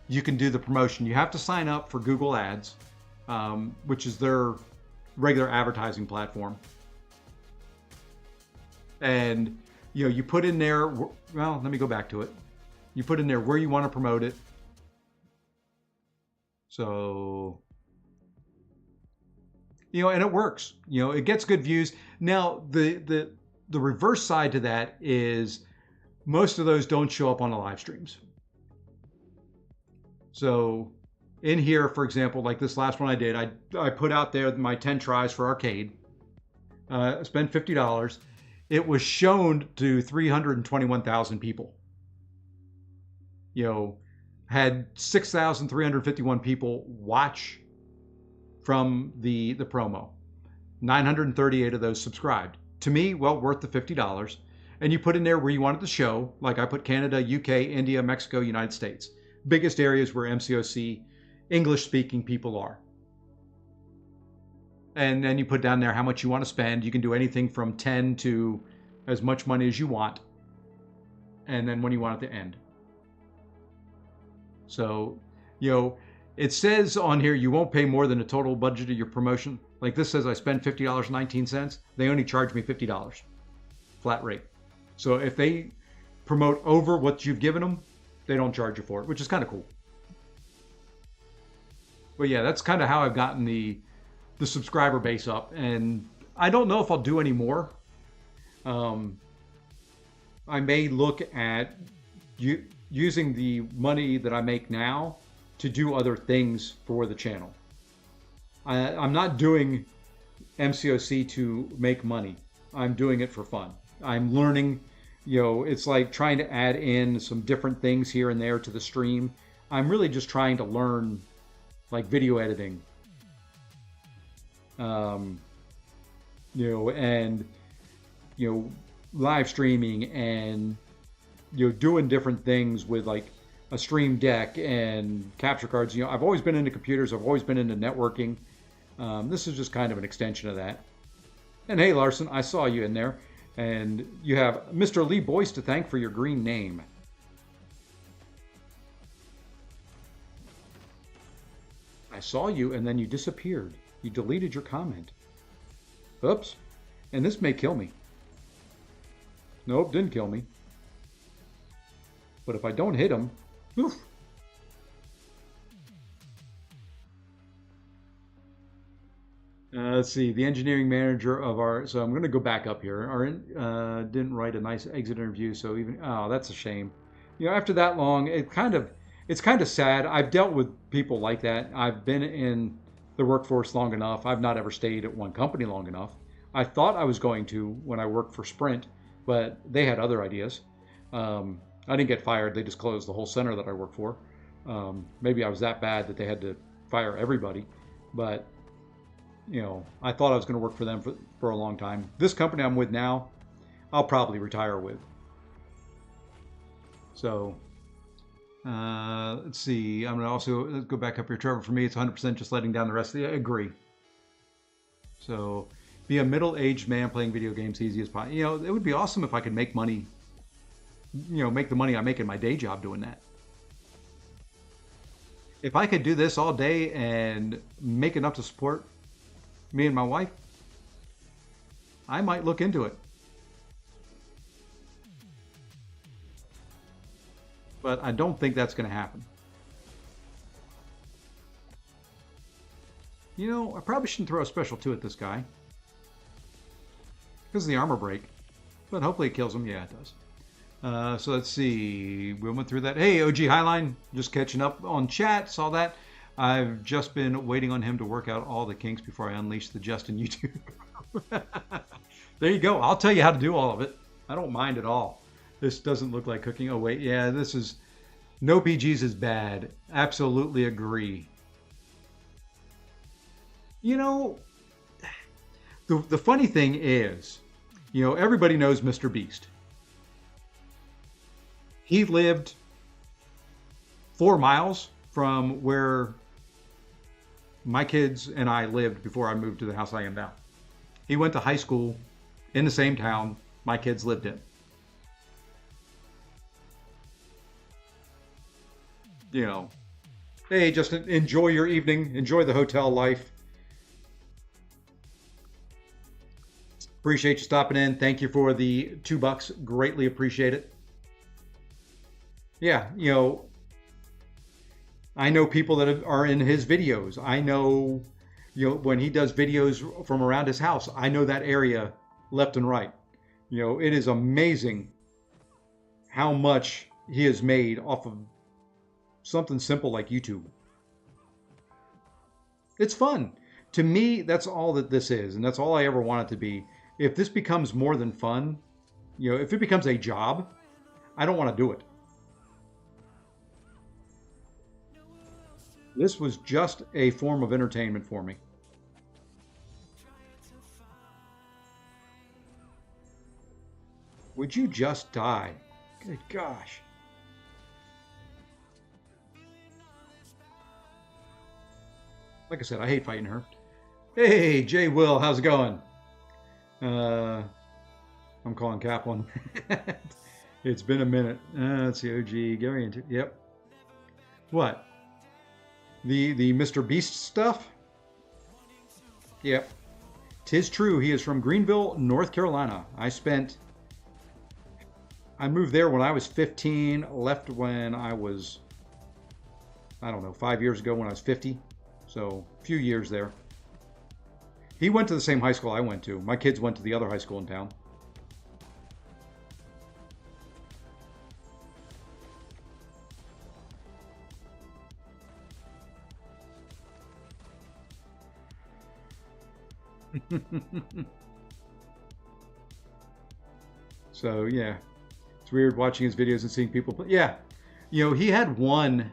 A: you can do the promotion. You have to sign up for Google Ads, which is their regular advertising platform. And you put in there, well, let me go back to it. You put in there where you want to promote it. So, and it works. It gets good views. Now, the reverse side to that is most of those don't show up on the live streams. So in here, for example, like this last one I did, I put out there my 10 tries for arcade. I spent $50. It was shown to 321,000 people. Had 6,351 people watch from the promo. 938 of those subscribed. To me, well, worth the $50. And you put in there where you wanted to show, like I put Canada, UK, India, Mexico, United States. Biggest areas where MCOC English-speaking people are. And then you put down there how much you want to spend. You can do anything from 10 to as much money as you want. And then when you want it to end. So, it says on here you won't pay more than the total budget of your promotion. Like this says I spent $50.19. They only charge me $50. Flat rate. So if they promote over what you've given them, they don't charge you for it, which is kind of cool. But yeah, that's kind of how I've gotten the subscriber base up. And I don't know if I'll do any more. I may look at using the money that I make now to do other things for the channel. I'm not doing MCOC to make money. I'm doing it for fun. I'm learning, it's like trying to add in some different things here and there to the stream. I'm really just trying to learn like video editing. And live streaming and doing different things with like a stream deck and capture cards. I've always been into computers. I've always been into networking. This is just kind of an extension of that. And hey, Larson, I saw you in there. And you have Mr. Lee Boyce to thank for your green name. I saw you and then you disappeared. You deleted your comment. Oops. And this may kill me. Nope, didn't kill me. But if I don't hit him, oof. Let's see, the engineering manager of so I'm going to go back up here. Didn't write a nice exit interview, so that's a shame. After that long, it's kind of sad. I've dealt with people like that. I've been in the workforce long enough. I've not ever stayed at one company long enough. I thought I was going to when I worked for Sprint, but they had other ideas. I didn't get fired. They just closed the whole center that I worked for. Maybe I was that bad that they had to fire everybody, but I thought I was going to work for them for a long time. This company I'm with now, I'll probably retire with. So, let's see. I'm going to also go back up here. Trevor, for me, it's 100% just letting down the rest of the. I agree. So, be a middle-aged man playing video games easy as possible. It would be awesome if I could make money, make the money I make in my day job doing that. If I could do this all day and make enough to support me and my wife, I might look into it. But I don't think that's going to happen. I probably shouldn't throw a special 2 at this guy because of the armor break, but hopefully it kills him. Yeah, it does. So let's see. We went through that. Hey, OG Highline, just catching up on chat. Saw that. I've just been waiting on him to work out all the kinks before I unleash the Justin YouTube. There you go. I'll tell you how to do all of it. I don't mind at all. This doesn't look like cooking. Oh, wait. Yeah, this is... No PGs is bad. Absolutely agree. The funny thing is, everybody knows Mr. Beast. He lived 4 miles from where my kids and I lived before I moved to the house I am now. He went to high school in the same town my kids lived in. You know, hey, just enjoy your evening, enjoy the hotel life. Appreciate you stopping in. Thank you for the $2. Greatly appreciate it. Yeah, I know people that are in his videos. I know, when he does videos from around his house, I know that area left and right. It is amazing how much he has made off of something simple like YouTube. It's fun. To me, that's all that this is, and that's all I ever want it to be. If this becomes more than fun, if it becomes a job, I don't want to do it. This was just a form of entertainment for me. Would you just die? Good gosh. Like I said, I hate fighting her. Hey, Jay Will, how's it going? I'm calling Kaplan. It's been a minute. Let's see, OG, Gary into yep. What? The Mr. Beast stuff? Yep. 'Tis true, he is from Greenville, North Carolina. I moved there when I was 15, left when I was, I don't know, 5 years ago when I was 50. So, a few years there. He went to the same high school I went to. My kids went to the other high school in town. So, yeah. It's weird watching his videos and seeing people play. Yeah. He had one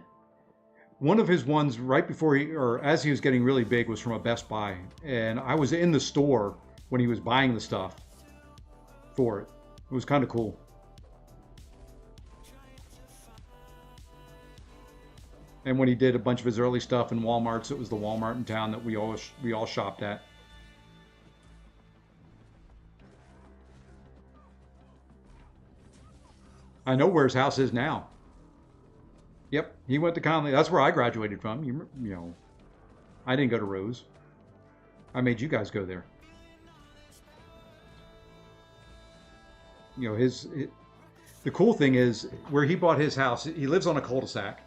A: of his ones right before or as he was getting really big was from a Best Buy. And I was in the store when he was buying the stuff for it. It was kind of cool. And when he did a bunch of his early stuff in Walmarts, it was the Walmart in town that we all shopped at. I know where his house is now. Yep, he went to Conley. That's where I graduated from. I didn't go to Rose. I made you guys go there. The cool thing is where he bought his house. He lives on a cul-de-sac,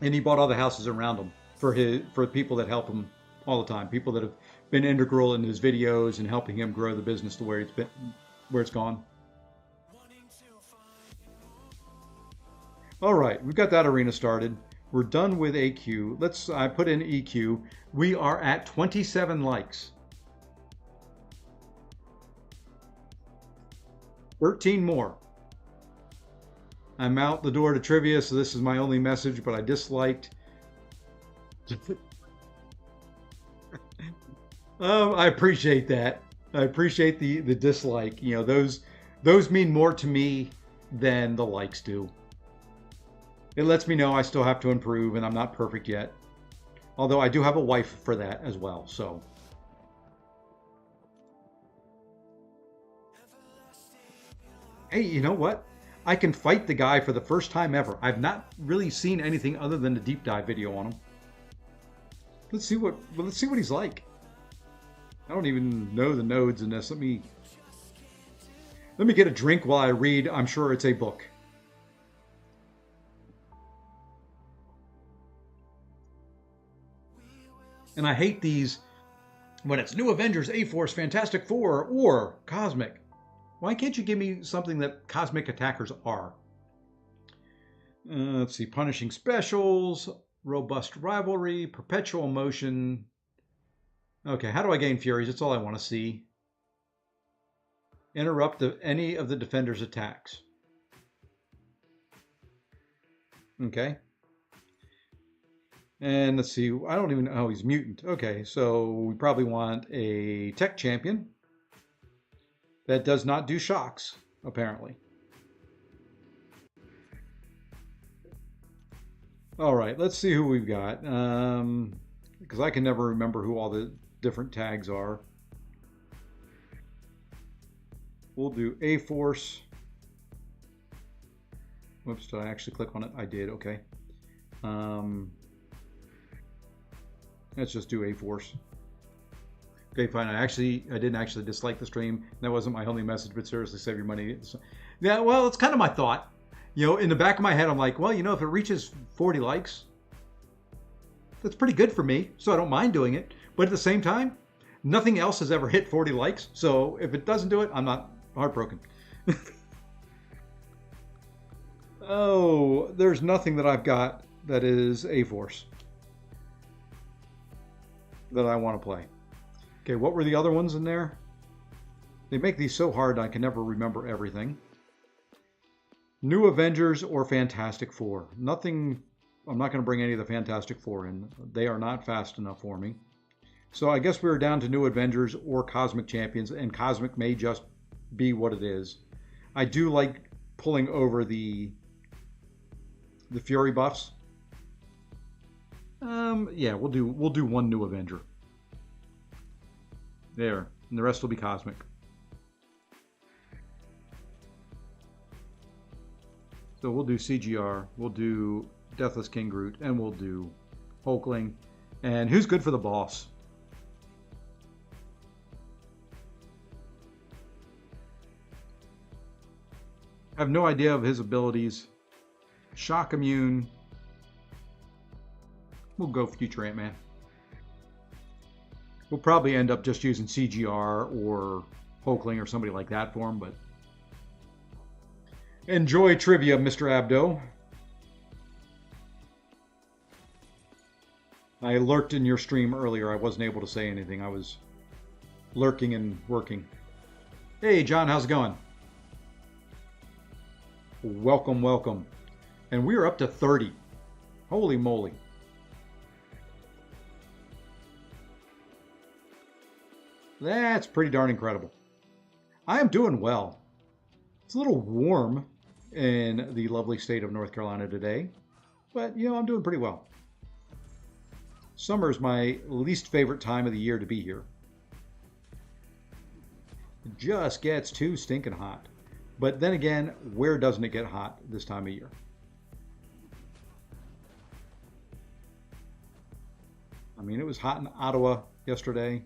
A: and he bought all the houses around him for people that help him all the time. People that have been integral in his videos and helping him grow the business to where it's gone. All right, we've got that arena started. We're done with AQ. I put in EQ. We are at 27 likes. 13 more. I'm out the door to trivia, so this is my only message, but I disliked. I appreciate that. I appreciate the dislike. Those mean more to me than the likes do. It lets me know I still have to improve and I'm not perfect yet. Although I do have a wife for that as well, so. Hey, you know what? I can fight the guy for the first time ever. I've not really seen anything other than the deep dive video on him. Let's see what he's like. I don't even know the nodes in this. Let me get a drink while I read. I'm sure it's a book. And I hate these when it's New Avengers, A-Force, Fantastic Four, or Cosmic. Why can't you give me something that Cosmic Attackers are? Let's see. Punishing Specials, Robust Rivalry, Perpetual Motion. Okay, how do I gain Furies? That's all I want to see. Interrupt any of the defender's attacks. Okay. And let's see, I don't even know. Oh, he's mutant. Okay, so we probably want a tech champion that does not do shocks, apparently. All right, let's see who we've got. because I can never remember who all the different tags are. We'll do A-Force. Whoops, did I actually click on it? I did, okay. Let's just do A-Force. Okay, fine. I didn't actually dislike the stream. That wasn't my only message, but seriously, save your money. Yeah, well, it's kind of my thought. You know, in the back of my head, I'm like, well, you know, if it reaches 40 likes, that's pretty good for me, so I don't mind doing it. But at the same time, nothing else has ever hit 40 likes, so if it doesn't do it, I'm not heartbroken. Oh, there's nothing that I've got that is A-Force that I want to play. Okay, what were the other ones in there? They make these so hard I can never remember everything. New Avengers or Fantastic Four. Nothing, I'm not going to bring any of the Fantastic Four in. They are not fast enough for me. So I guess we were down to New Avengers or Cosmic Champions, and Cosmic may just be what it is. I do like pulling over the Fury buffs. Yeah, we'll do one New Avenger. There, and the rest will be Cosmic. So we'll do CGR, we'll do Deathless King Groot, and we'll do Hulkling. And who's good for the boss? I have no idea of his abilities. Shock immune. We'll go Future Ant-Man. We'll probably end up just using CGR or Hulkling or somebody like that for him, but enjoy trivia, Mr. Abdo. I lurked in your stream earlier. I wasn't able to say anything. I was lurking and working. Hey, John, how's it going? Welcome, welcome. And we are up to 30. Holy moly. That's pretty darn incredible. I am doing well. It's a little warm in the lovely state of North Carolina today, but you know, I'm doing pretty well. Summer is my least favorite time of the year to be here. It just gets too stinking hot. But then again, where doesn't it get hot this time of year? I mean, it was hot in Ottawa yesterday.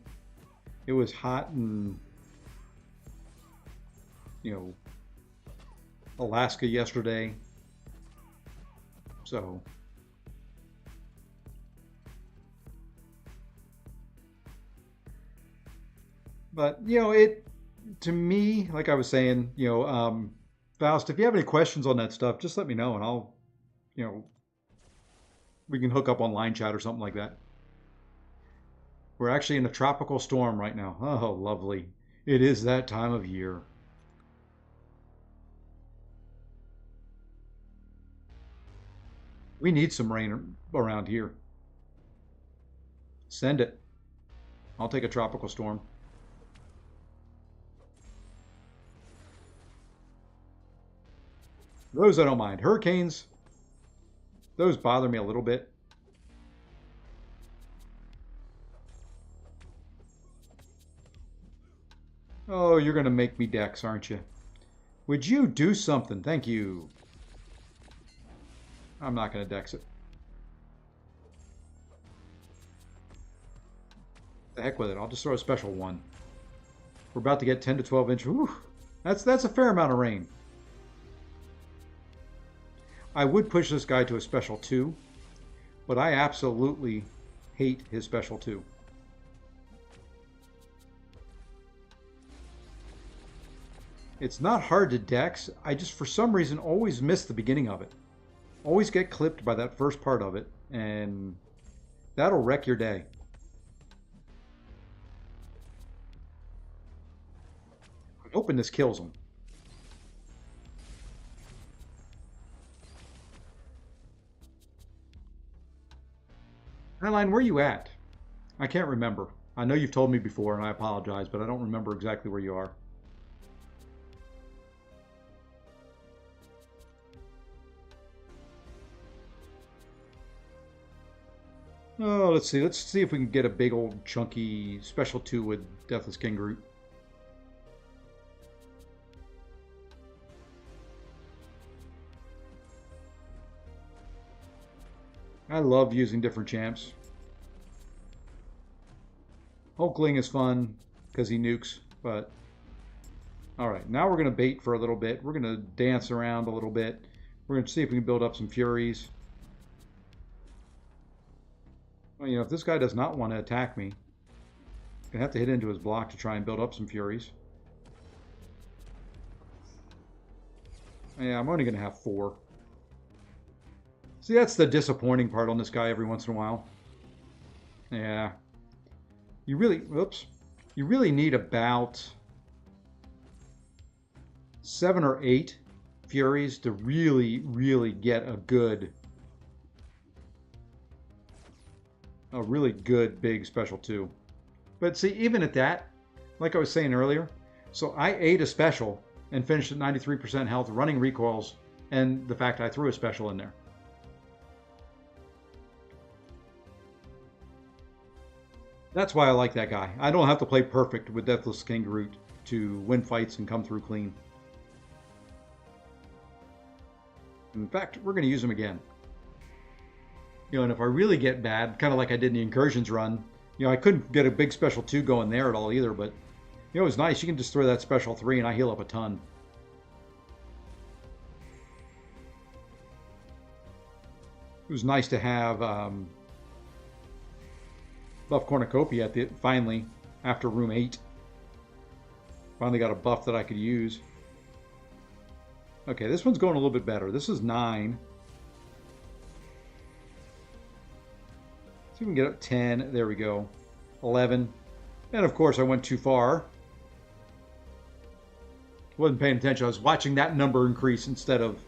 A: It was hot in, you know, Alaska yesterday. So, but you know, to me, like I was saying, you know, Faust, if you have any questions on that stuff, just let me know and I'll, you know, we can hook up on line chat or something like that. We're actually in a tropical storm right now. Oh, lovely. It is that time of year. We need some rain around here. Send it. I'll take a tropical storm. Those I don't mind. Hurricanes, those bother me a little bit. Oh, you're going to make me dex, aren't you? Would you do something? Thank you. I'm not going to dex it. The heck with it. I'll just throw a special one. We're about to get 10 to 12 inches. Whew. That's a fair amount of rain. I would push this guy to a special 2, but I absolutely hate his special 2. It's not hard to dex. I just, for some reason, always miss the beginning of it. Always get clipped by that first part of it, and that'll wreck your day. I'm hoping this kills him. Highline, where are you at? I can't remember. I know you've told me before, and I apologize, but I don't remember exactly where you are. Oh, let's see. Let's see if we can get a big old chunky special 2 with Deathless King Groot. I love using different champs. Hulkling is fun because he nukes, but all right, now we're going to bait for a little bit. We're going to dance around a little bit. We're going to see if we can build up some Furies. Well, you know, if this guy does not want to attack me, I'm going to have to hit into his block to try and build up some Furies. Yeah, I'm only going to have 4. See, that's the disappointing part on this guy every once in a while. Yeah. You really need about 7 or 8 Furies to really get a really good big special 2. But see, even at that, like I was saying earlier, so I ate a special and finished at 93% health, running recoils, and the fact I threw a special in there. That's why I like that guy. I don't have to play perfect with Deathless King Groot to win fights and come through clean. In fact, we're going to use him again. You know, and if I really get bad, kind of like I did in the Incursions run, you know, I couldn't get a big special 2 going there at all either, but, you know, it was nice. You can just throw that special 3 and I heal up a ton. It was nice to have buff cornucopia at the finally after room 8. Finally got a buff that I could use. Okay, this one's going a little bit better. This is 9. See if we can get up 10. There we go. 11. And of course I went too far. Wasn't paying attention. I was watching that number increase instead of...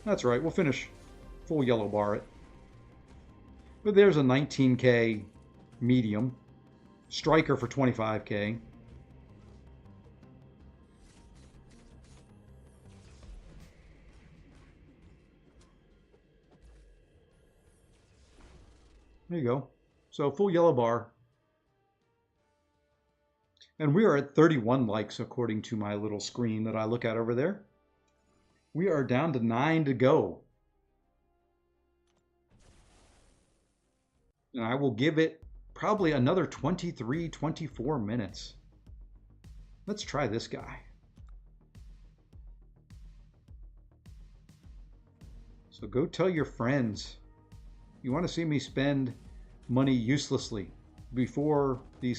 A: That's right, we'll finish full yellow bar it. But there's a 19k medium. Striker for 25k. There you go. So full yellow bar. And we are at 31 likes according to my little screen that I look at over there. We are down to 9 to go. And I will give it probably another 23, 24 minutes. Let's try this guy. So go tell your friends. You want to see me spend money uselessly before the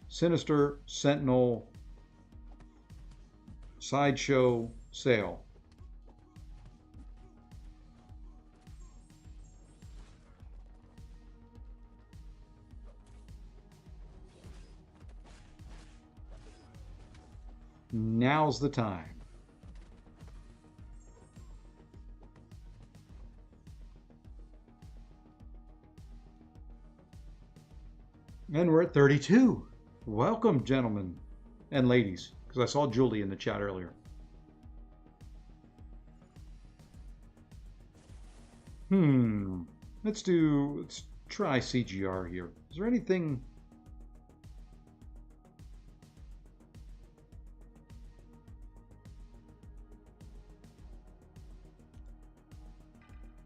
A: Sinister Sentinel Sideshow sale. Now's the time. And we're at 32. Welcome, gentlemen and ladies, because I saw Julie in the chat earlier. Let's try CGR here. Is there anything?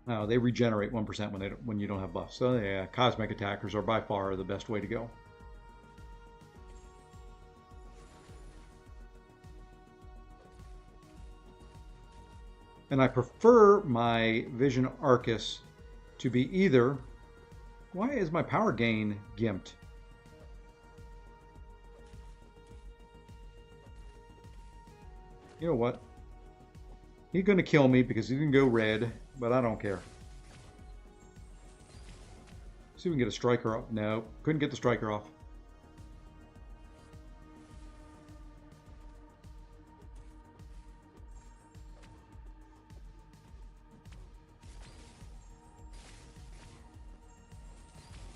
A: No, they regenerate 1% when you don't have buffs. So yeah, cosmic attackers are by far the best way to go. And I prefer my Vision Arcus to be either... Why is my power gain gimped? You know what? He's going to kill me because he can go red, but I don't care. See if we can get a striker off. No, couldn't get the striker off.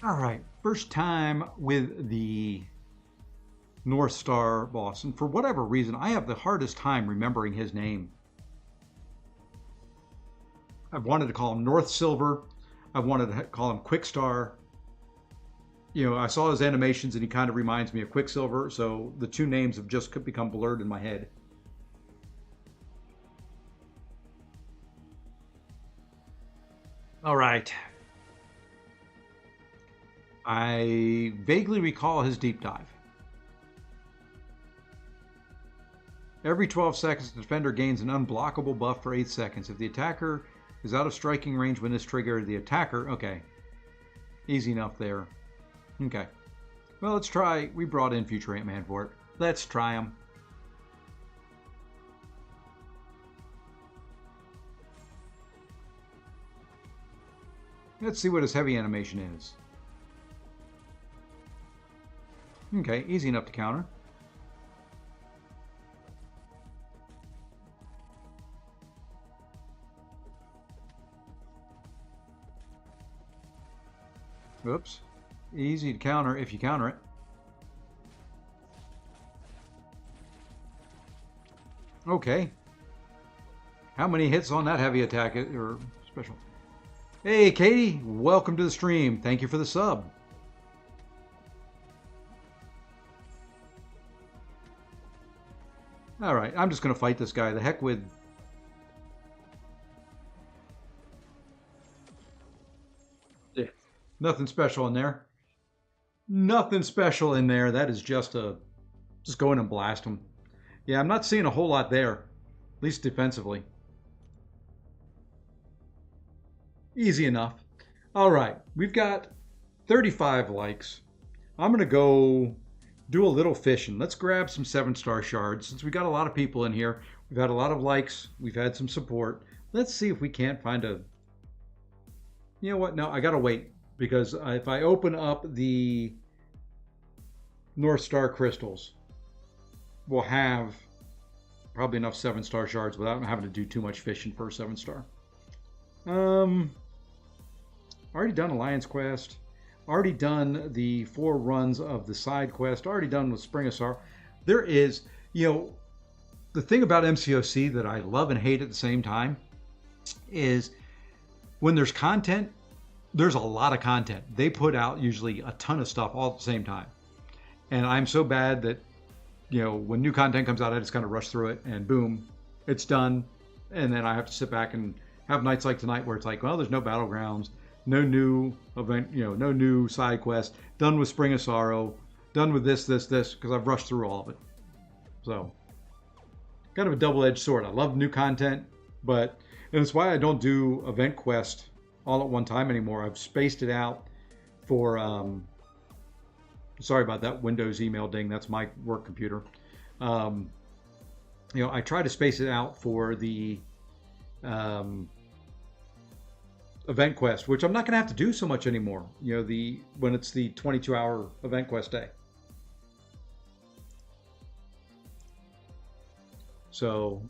A: All right, first time with the Northstar boss, and for whatever reason, I have the hardest time remembering his name. I've wanted to call him North Silver. I've wanted to call him Quickstar. You know, I saw his animations and he kind of reminds me of Quicksilver, so the two names have just become blurred in my head. All right. I vaguely recall his deep dive. Every 12 seconds, the defender gains an unblockable buff for 8 seconds. If the attacker is out of striking range when this triggered, the attacker... Okay. Easy enough there. Okay. Well, let's try... We brought in Future Ant-Man for it. Let's try him. Let's see what his heavy animation is. Okay, easy enough to counter. Oops. Easy to counter if you counter it. Okay. How many hits on that heavy attack or special? Hey, Katie, welcome to the stream. Thank you for the sub. All right, I'm just going to fight this guy. The heck with... Yeah, nothing special in there. Nothing special in there. That is just a... Just go in and blast him. Yeah, I'm not seeing a whole lot there. At least defensively. Easy enough. All right, we've got 35 likes. I'm going to go do a little fishing. Let's grab some 7-star shards. Since we got a lot of people in here, we've had a lot of likes, we've had some support. Let's see if we can't find a... You know what? No, I got to wait. Because if I open up the Northstar crystals, we'll have probably enough 7-star shards without having to do too much fishing for a 7-star. Already done Alliance Quest. Already done the 4 runs of the side quest. Already done with Spring of Sorrow. There is, you know, the thing about MCOC that I love and hate at the same time is when there's content, there's a lot of content. They put out usually a ton of stuff all at the same time. And I'm so bad that, you know, when new content comes out, I just kind of rush through it and boom, it's done. And then I have to sit back and have nights like tonight where it's like, well, there's no battlegrounds, no new event, you know, no new side quest, done with Spring of Sorrow, done with this, because I've rushed through all of it. So, kind of a double-edged sword. I love new content, but, and it's why I don't do event quest all at one time anymore. I've spaced it out for, sorry about that Windows email ding, that's my work computer. You know, I try to space it out for the event quest, which I'm not going to have to do so much anymore. You know, when it's the 22-hour event quest day. So,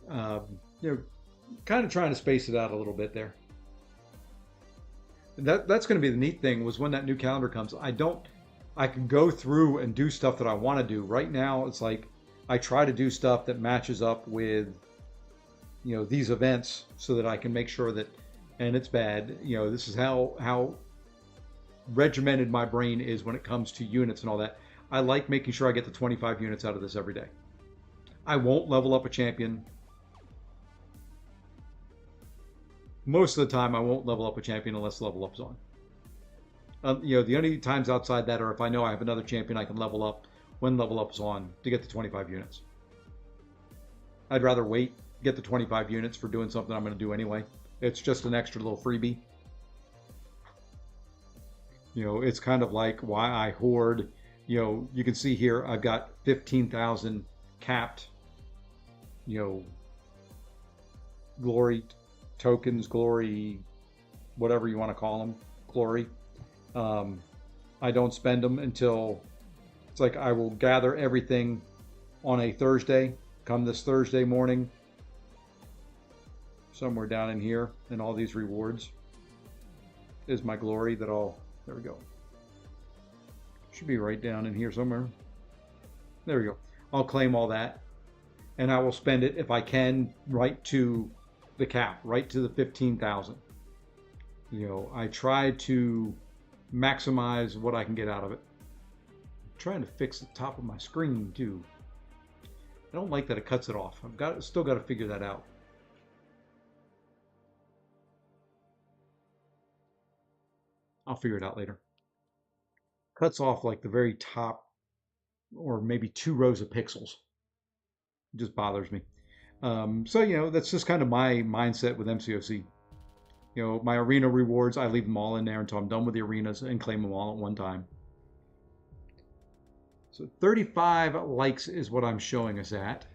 A: you know, kind of trying to space it out a little bit there. That's going to be the neat thing was when that new calendar comes. I can go through and do stuff that I want to do. Right now, it's like I try to do stuff that matches up with, you know, these events so that I can make sure that, and it's bad, you know, this is how regimented my brain is when it comes to units and all that. I like making sure I get the 25 units out of this every day. I won't level up a champion. Most of the time, I won't level up a champion unless level up's on. You know, the only times outside that are if I know I have another champion I can level up when level up's on to get the 25 units. I'd rather wait, get the 25 units for doing something I'm going to do anyway. It's just an extra little freebie. You know, it's kind of like why I hoard. You know, you can see here I've got 15,000 capped, you know, glory tokens, glory, whatever you want to call them, glory. I don't spend them until it's like I will gather everything on a Thursday. Come this Thursday morning, somewhere down in here, and all these rewards is my glory that there we go. Should be right down in here somewhere. There we go. I'll claim all that, and I will spend it if I can right to the cap, right to the 15,000. I try to maximize what I can get out of it. I'm trying to fix the top of my screen too. I don't like that it cuts it off. Still got to figure that out. I'll figure it out later. Cuts off like the very top or maybe 2 rows of pixels. It just bothers me. So that's just kind of my mindset with MCOC. My arena rewards, I leave them all in there until I'm done with the arenas and claim them all at one time. So 35 likes is what I'm showing us at.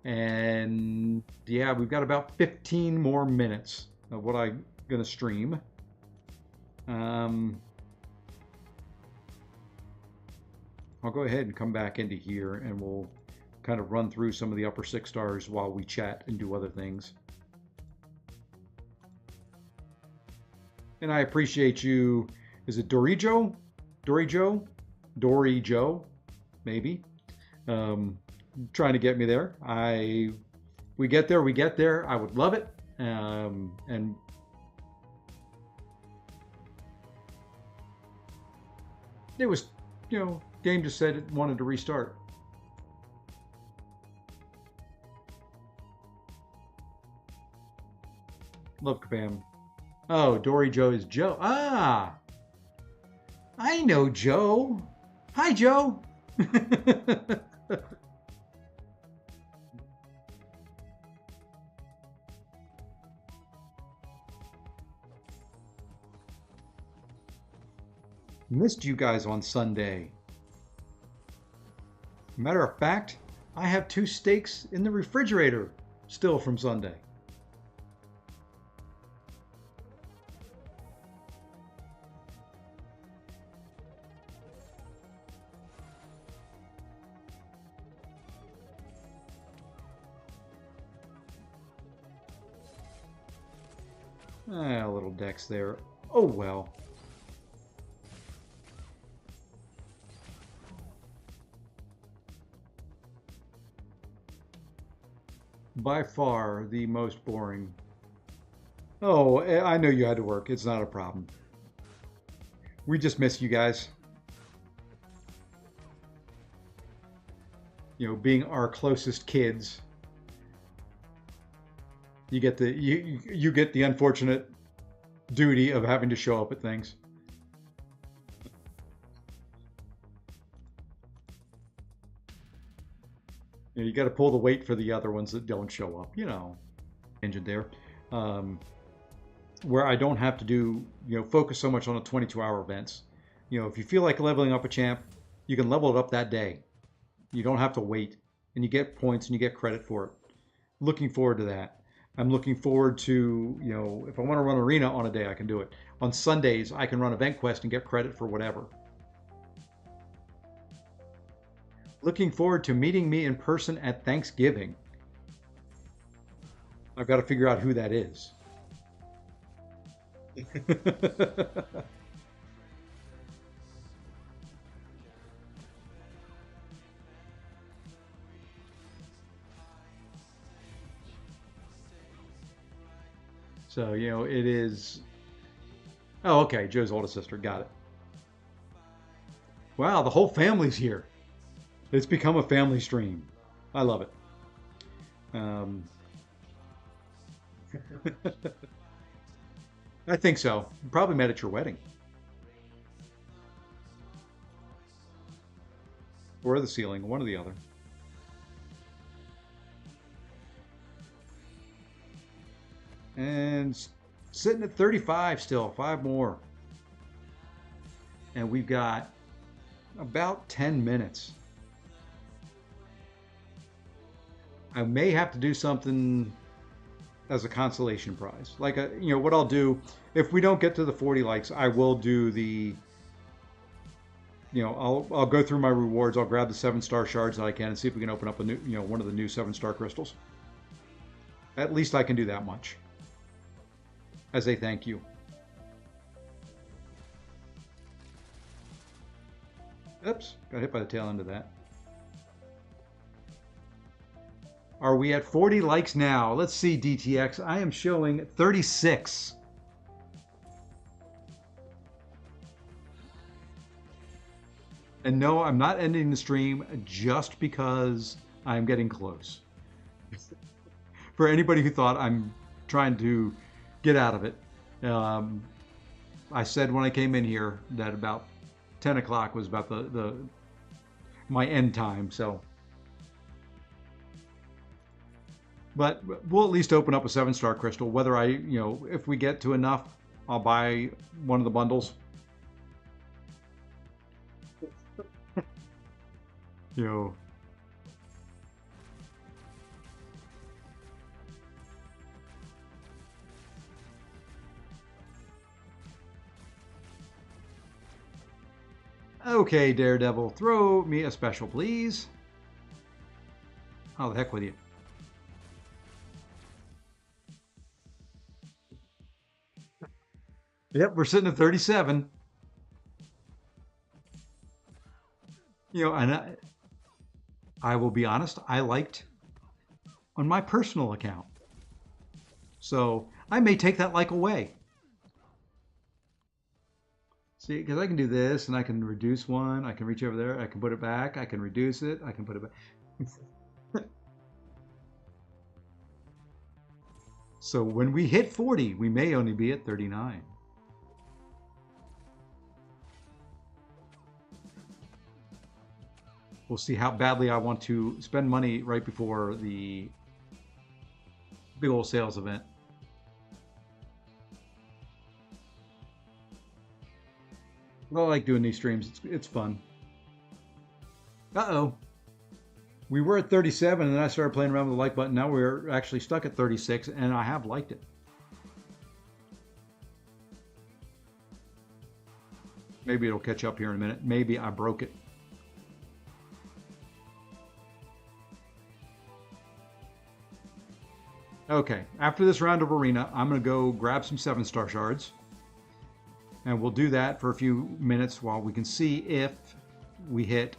A: And yeah, we've got about 15 more minutes of what I'm going to stream. I'll go ahead and come back into here and we'll kind of run through some of the upper 6 stars while we chat and do other things. And I appreciate you. Is it Dorijo? Dorijo, maybe. Trying to get me there. We get there. I would love it. And it was, game just said it wanted to restart. Love Kabam. Oh, Dory Joe is Joe. Ah, I know Joe. Hi, Joe. Missed you guys on Sunday. Matter of fact, I have 2 steaks in the refrigerator still from Sunday. Little decks there. Oh well. By far the most boring. Oh, I know you had to work. It's not a problem. We just miss you guys. Being our closest kids. You get the unfortunate duty of having to show up at things. You got to pull the weight for the other ones that don't show up. Engine there, where I don't have to do focus so much on the 22-hour events. If you feel like leveling up a champ, you can level it up that day. You don't have to wait, and you get points and you get credit for it. Looking forward to that. I'm looking forward to, if I want to run arena on a day, I can do it. On Sundays, I can run event quest and get credit for whatever. Looking forward to meeting me in person at Thanksgiving. I've got to figure out who that is. So, it is... Oh, okay, Joe's oldest sister. Got it. Wow, the whole family's here. It's become a family stream. I love it. I think so. Probably met at your wedding. Or the ceiling, one or the other. And sitting at 35 still, 5 more. And we've got about 10 minutes. I may have to do something as a consolation prize. Like, what I'll do, if we don't get to the 40 likes, I will do the, I'll go through my rewards. I'll grab the 7-star shards that I can and see if we can open up a new, one of the new 7-star crystals. At least I can do that much. As a thank you. Oops, got hit by the tail end of that. Are we at 40 likes now? Let's see, DTX. I am showing 36. And no, I'm not ending the stream just because I'm getting close. For anybody who thought I'm trying to get out of it, um, I said when I came in here that about 10 o'clock was about the my end time. So, but we'll at least open up a 7-star crystal. Whether if we get to enough, I'll buy one of the bundles. You know, okay, Daredevil, throw me a special, please. Oh, the heck with you. Yep, we're sitting at 37. And I will be honest, I liked on my personal account. So I may take that like away. See, because I can do this and I can reduce one. I can reach over there. I can put it back. I can reduce it. I can put it back. So when we hit 40, we may only be at 39. We'll see how badly I want to spend money right before the big old sales event. I like doing these streams. It's fun. Uh-oh. We were at 37 and then I started playing around with the like button. Now we're actually stuck at 36 and I have liked it. Maybe it'll catch up here in a minute. Maybe I broke it. Okay, after this round of arena, I'm going to go grab some 7-star shards. And we'll do that for a few minutes while we can see if we hit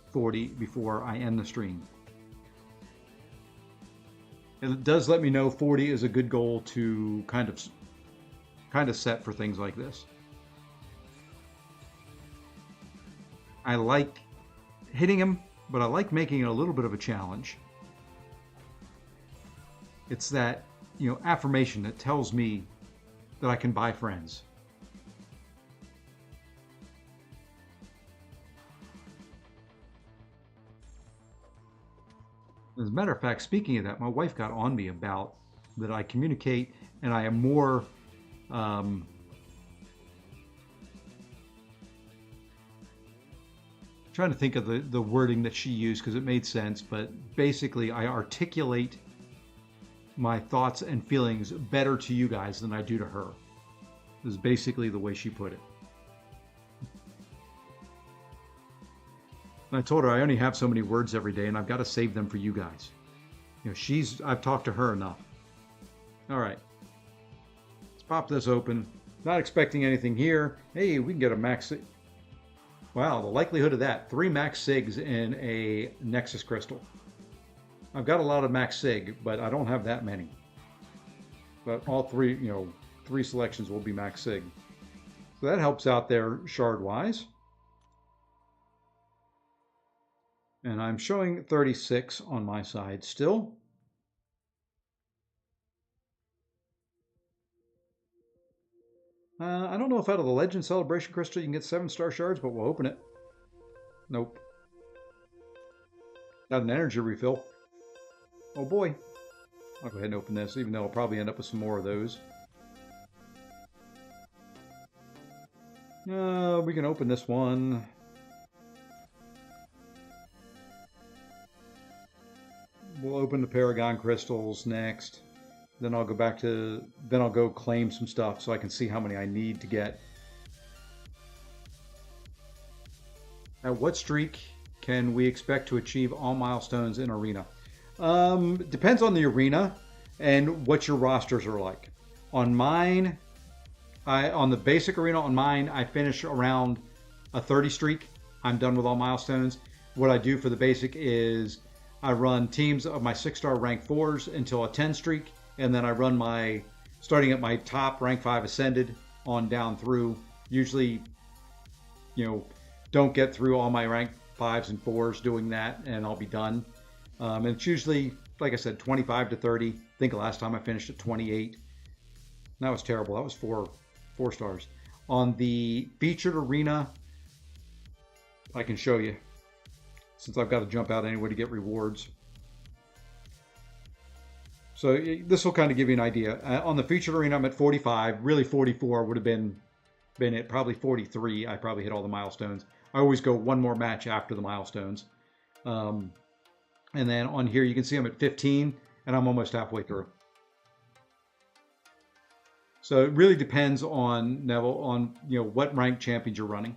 A: 40 before I end the stream. It does let me know 40 is a good goal to kind of set for things like this. I like hitting him, but I like making it a little bit of a challenge. It's that, affirmation that tells me that I can buy friends. As a matter of fact, speaking of that, my wife got on me about that I communicate and I am more trying to think of the wording that she used because it made sense, but basically I articulate my thoughts and feelings better to you guys than I do to her. This is basically the way she put it. And I told her I only have so many words every day and I've got to save them for you guys. I've talked to her enough. All right. Let's pop this open. Not expecting anything here. Hey, we can get a max. Wow, the likelihood of that. 3 max SIGs in a Nexus crystal. I've got a lot of max SIG, but I don't have that many. But all three, 3 selections will be max SIG. So that helps out there shard-wise. And I'm showing 36 on my side still. I don't know if out of the Legend Celebration Crystal you can get 7-star shards, but we'll open it. Nope. Got an energy refill. Oh boy. I'll go ahead and open this, even though I'll probably end up with some more of those. We can open this one. We'll open the Paragon crystals next. Then I'll go claim some stuff so I can see how many I need to get. At what streak can we expect to achieve all milestones in Arena? Depends on the arena and what your rosters are like. On mine, on the basic arena on mine, I finish around a 30 streak. I'm done with all milestones. What I do for the basic is I run teams of my 6-star rank 4s until a 10 streak. And then I run starting at my top rank 5 ascended on down through, usually, don't get through all my rank 5s and 4s doing that, and I'll be done. And it's usually, like I said, 25 to 30. I think last time I finished at 28. That was terrible. That was four stars. On the featured arena, I can show you, since I've got to jump out anyway to get rewards. So this will kind of give you an idea. On the featured arena, I'm at 45. Really, 44 would have been it. Probably 43. I probably hit all the milestones. I always go one more match after the milestones. And then on here, you can see I'm at 15, and I'm almost halfway through. So it really depends on Neville, on what rank champions you're running.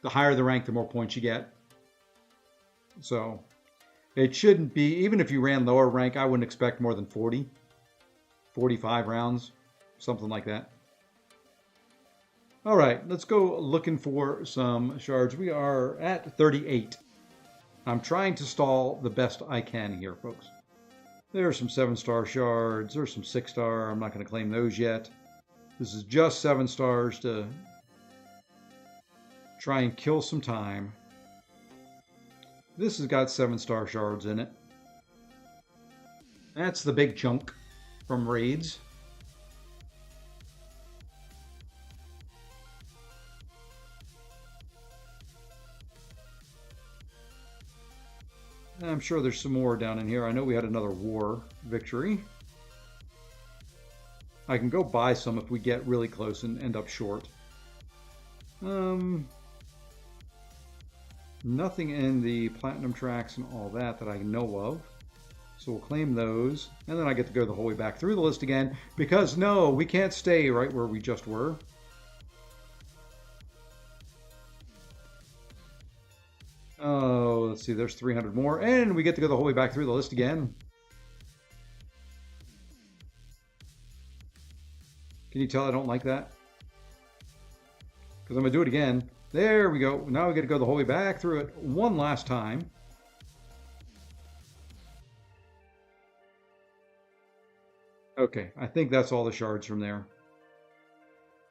A: The higher the rank, the more points you get. So it shouldn't be, even if you ran lower rank, I wouldn't expect more than 40, 45 rounds, something like that. All right, let's go looking for some shards. We are at 38. I'm trying to stall the best I can here, folks. There are some 7-star shards. There's some 6-star. I'm not going to claim those yet. This is just 7 stars to try and kill some time. This has got 7-star shards in it. That's the big chunk from raids. I'm sure there's some more down in here. I know we had another war victory. I can go buy some if we get really close and end up short. Nothing in the platinum tracks and all that I know of. So we'll claim those. And then I get to go the whole way back through the list again. Because no, we can't stay right where we just were. Oh, let's see, there's 300 more. And we get to go the whole way back through the list again. Can you tell I don't like that? Because I'm going to do it again. There we go. Now we get to go the whole way back through it one last time. Okay, I think that's all the shards from there.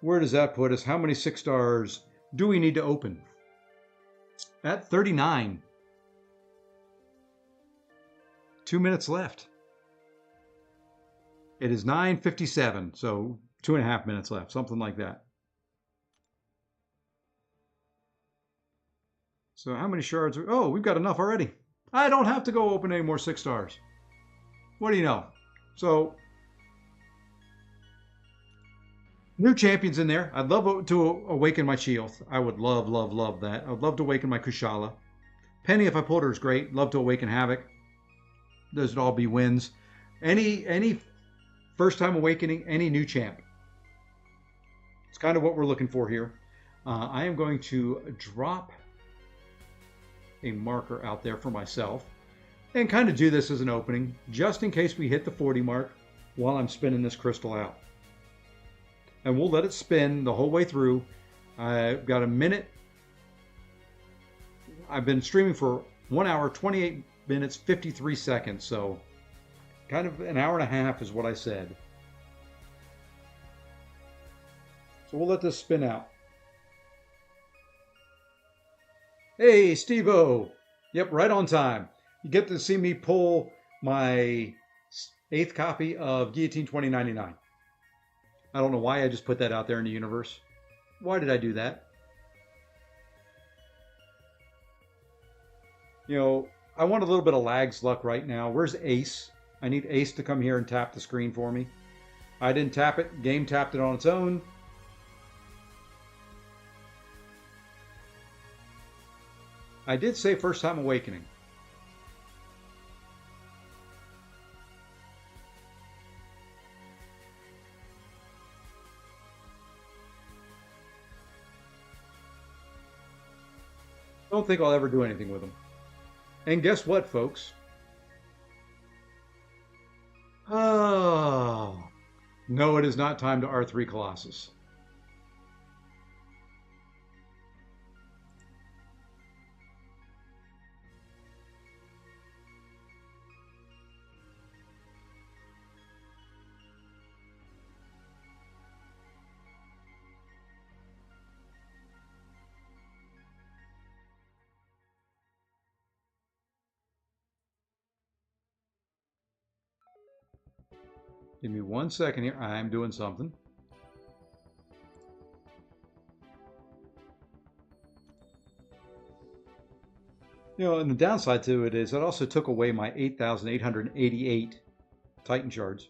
A: Where does that put us? How many 6 stars do we need to open? At 39. 2 minutes left. It is 9:57, so 2.5 minutes left, something like that. So how many shards? Oh, we've got enough already. I don't have to go open any more 6 stars. What do you know? So, new champions in there. I'd love to awaken my Sheoth. I would love, love, love that. I would love to awaken my Kushala. Penny, if I pulled her, is great. Love to awaken Havoc. Those would all be wins. Any first time awakening, any new champ. It's kind of what we're looking for here. I am going to drop a marker out there for myself and kind of do this as an opening just in case we hit the 40 mark while I'm spinning this crystal out. And we'll let it spin the whole way through. I've got a minute. I've been streaming for 1 hour, 28 minutes, 53 seconds. So kind of an hour and a half is what I said. So we'll let this spin out. Hey, Steve-O. Yep, right on time. You get to see me pull my 8th copy of Guillotine 2099. I don't know why I just put that out there in the universe. Why did I do that? I want a little bit of Lag's luck right now. Where's Ace? I need Ace to come here and tap the screen for me. I didn't tap it. Game tapped it on its own. I did say first time awakening. Don't think I'll ever do anything with them. And guess what, folks? Oh, no, it is not time to R3 Colossus. Give me 1 second here. I'm doing something. And the downside to it is it also took away my 8,888 Titan shards.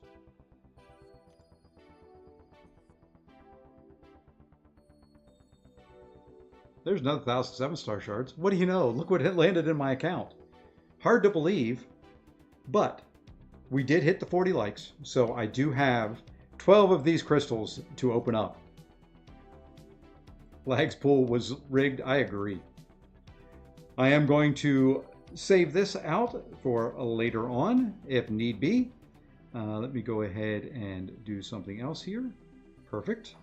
A: There's another 1,000 7-star shards. What do you know? Look what landed in my account. Hard to believe, but we did hit the 40 likes, so I do have 12 of these crystals to open up. Lag's pool was rigged, I agree. I am going to save this out for later on, if need be. Let me go ahead and do something else here. Perfect.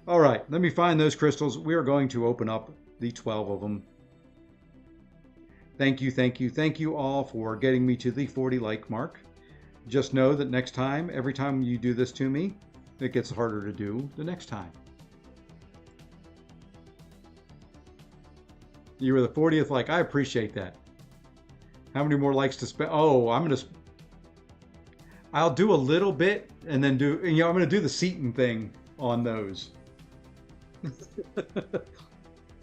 A: All right, let me find those crystals. We are going to open up the 12 of them. Thank you all for getting me to the 40 like mark. Just know that next time, every time you do this to me, it gets harder to do the next time. You were the 40th like. I appreciate that. How many more likes to spend? Oh, I'll do a little bit and then I'm going to do the Seaton thing on those.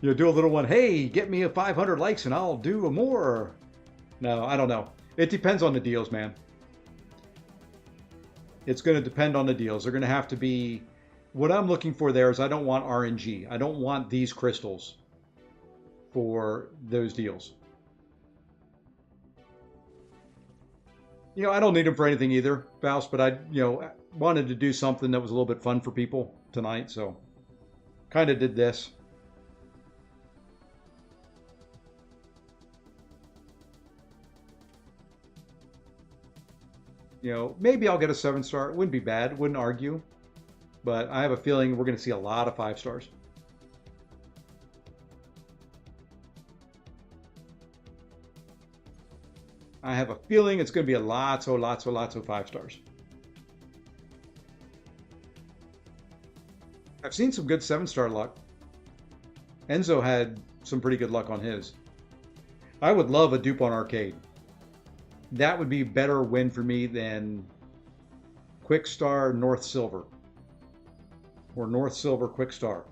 A: Do a little one. Hey, get me a 500 likes and I'll do more. No, I don't know. It depends on the deals, man. It's going to depend on the deals. They're going to have to be. What I'm looking for there is I don't want RNG. I don't want these crystals for those deals. I don't need them for anything either, Faust, but I, wanted to do something that was a little bit fun for people tonight, so kind of did this. Maybe I'll get a 7-star. It wouldn't be bad. Wouldn't argue. But I have a feeling we're going to see a lot of 5 stars. I have a feeling it's going to be lots of 5 stars. I've seen some good 7-star luck. Enzo had some pretty good luck on his. I would love a dupe on arcade. That would be a better win for me than Quick Star North Silver. Or North Silver Quick Star.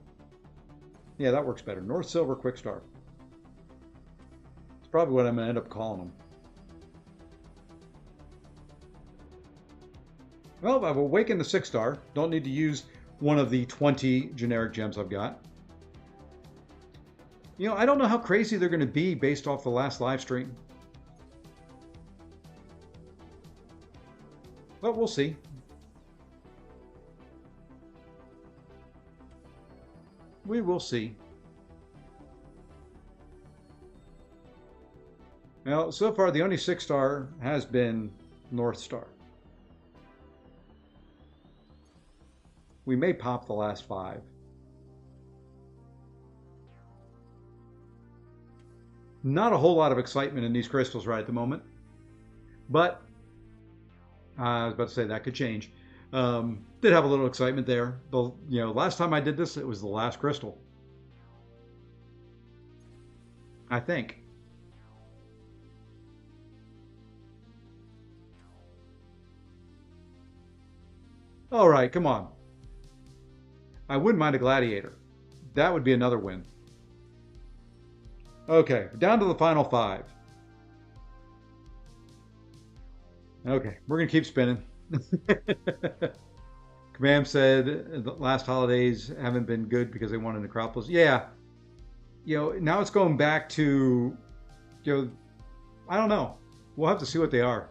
A: Yeah, that works better. North Silver Quick Star. It's probably what I'm going to end up calling them. Well, I've awakened the 6-star. Don't need to use one of the 20 generic gems I've got. I don't know how crazy they're going to be based off the last live stream. But we'll see. We will see. Well, so far the only 6-star has been Northstar. We may pop the last 5. Not a whole lot of excitement in these crystals right at the moment. But I was about to say that could change. Did have a little excitement there. Last time I did this, it was the last crystal. I think. All right, come on. I wouldn't mind a gladiator. That would be another win. Okay, down to the final 5. Okay, we're going to keep spinning. Command said the last holidays haven't been good because they wanted Necropolis. Yeah. Now it's going back to, I don't know. We'll have to see what they are.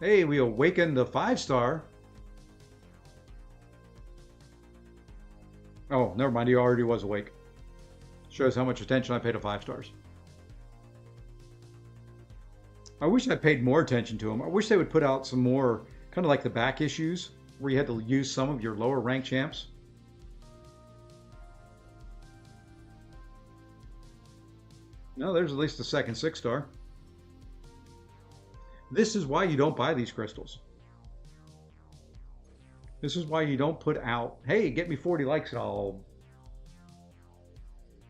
A: Hey, we awakened the 5-star. Oh, never mind. He already was awake. Shows how much attention I paid to 5 stars. I wish I paid more attention to them. I wish they would put out some more, kind of like the back issues, where you had to use some of your lower rank champs. No, there's at least the second 6-star. This is why you don't buy these crystals. This is why you don't put out, hey, get me 40 likes and I'll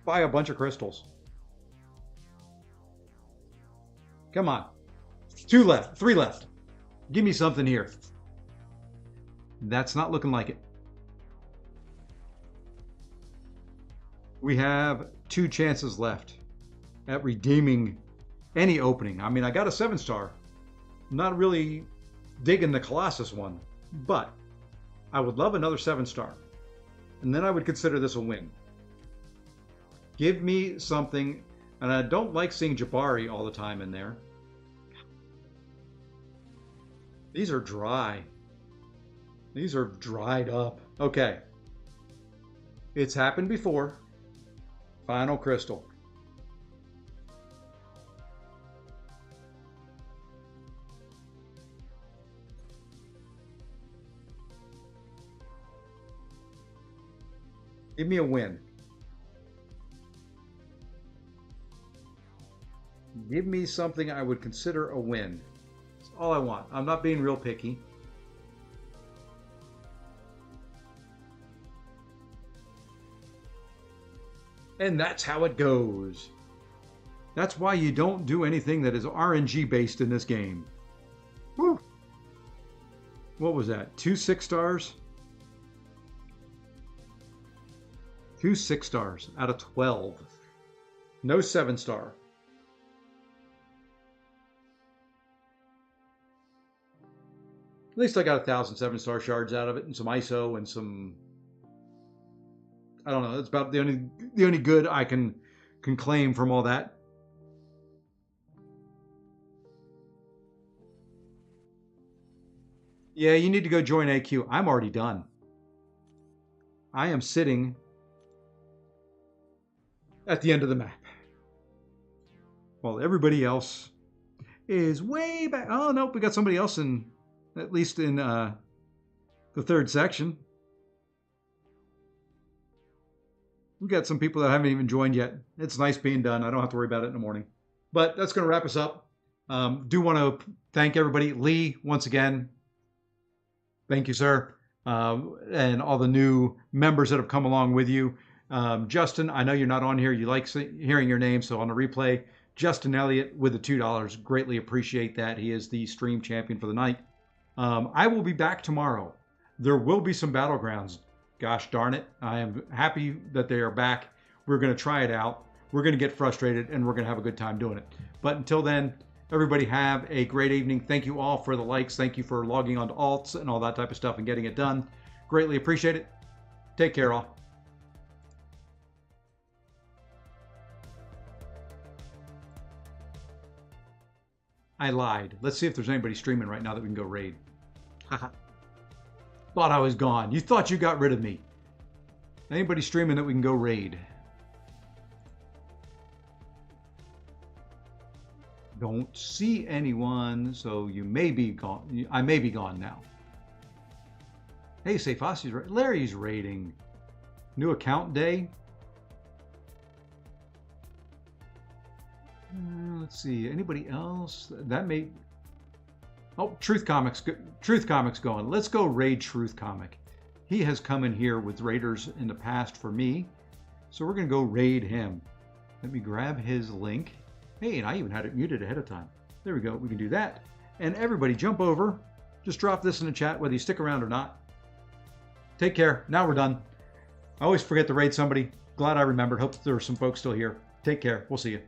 A: buy a bunch of crystals. Come on. 2 left, 3 left. Give me something here. That's not looking like it. We have 2 chances left at redeeming any opening. I mean, I got a 7-star. Not really digging the Colossus one, but I would love another 7-star. And then I would consider this a win. Give me something, and I don't like seeing Jabari all the time in there. These are dry. These are dried up. Okay. It's happened before. Final crystal. Give me a win. Give me something I would consider a win. That's all I want. I'm not being real picky. And that's how it goes. That's why you don't do anything that is RNG based in this game. Woo. What was that? 2 6-stars? 2 6-stars out of 12. No 7-star. At least I got 1,000 7-star shards out of it and some ISO and some... I don't know. That's about the only good I can claim from all that. Yeah, you need to go join AQ. I'm already done. I am sitting at the end of the map, while everybody else is way back. Oh nope, we got somebody else in, at least in the 3rd section. We got some people that haven't even joined yet. It's nice being done. I don't have to worry about it in the morning. But that's going to wrap us up. Do want to thank everybody. Lee, once again, thank you, sir. And all the new members that have come along with you. Justin, I know you're not on here. You like hearing your name. So on the replay, Justin Elliott with the $2. Greatly appreciate that. He is the stream champion for the night. I will be back tomorrow. There will be some Battlegrounds. Gosh darn it. I am happy that they are back. We're going to try it out. We're going to get frustrated and we're going to have a good time doing it. But until then, everybody have a great evening. Thank you all for the likes. Thank you for logging on to alts and all that type of stuff and getting it done. Greatly appreciate it. Take care all. I lied. Let's see if there's anybody streaming right now that we can go raid. Haha. Thought I was gone. You thought you got rid of me. Anybody streaming that we can go raid? Don't see anyone, so you may be gone. I may be gone now. Hey, Seyfasi's right. Larry's raiding. New account day. Let's see. Anybody else? That may... Oh, Truth Comics going. Let's go raid Truth Comic. He has come in here with raiders in the past for me. So we're going to go raid him. Let me grab his link. Hey, and I even had it muted ahead of time. There we go. We can do that. And everybody jump over. Just drop this in the chat whether you stick around or not. Take care. Now we're done. I always forget to raid somebody. Glad I remembered. Hope there are some folks still here. Take care. We'll see you.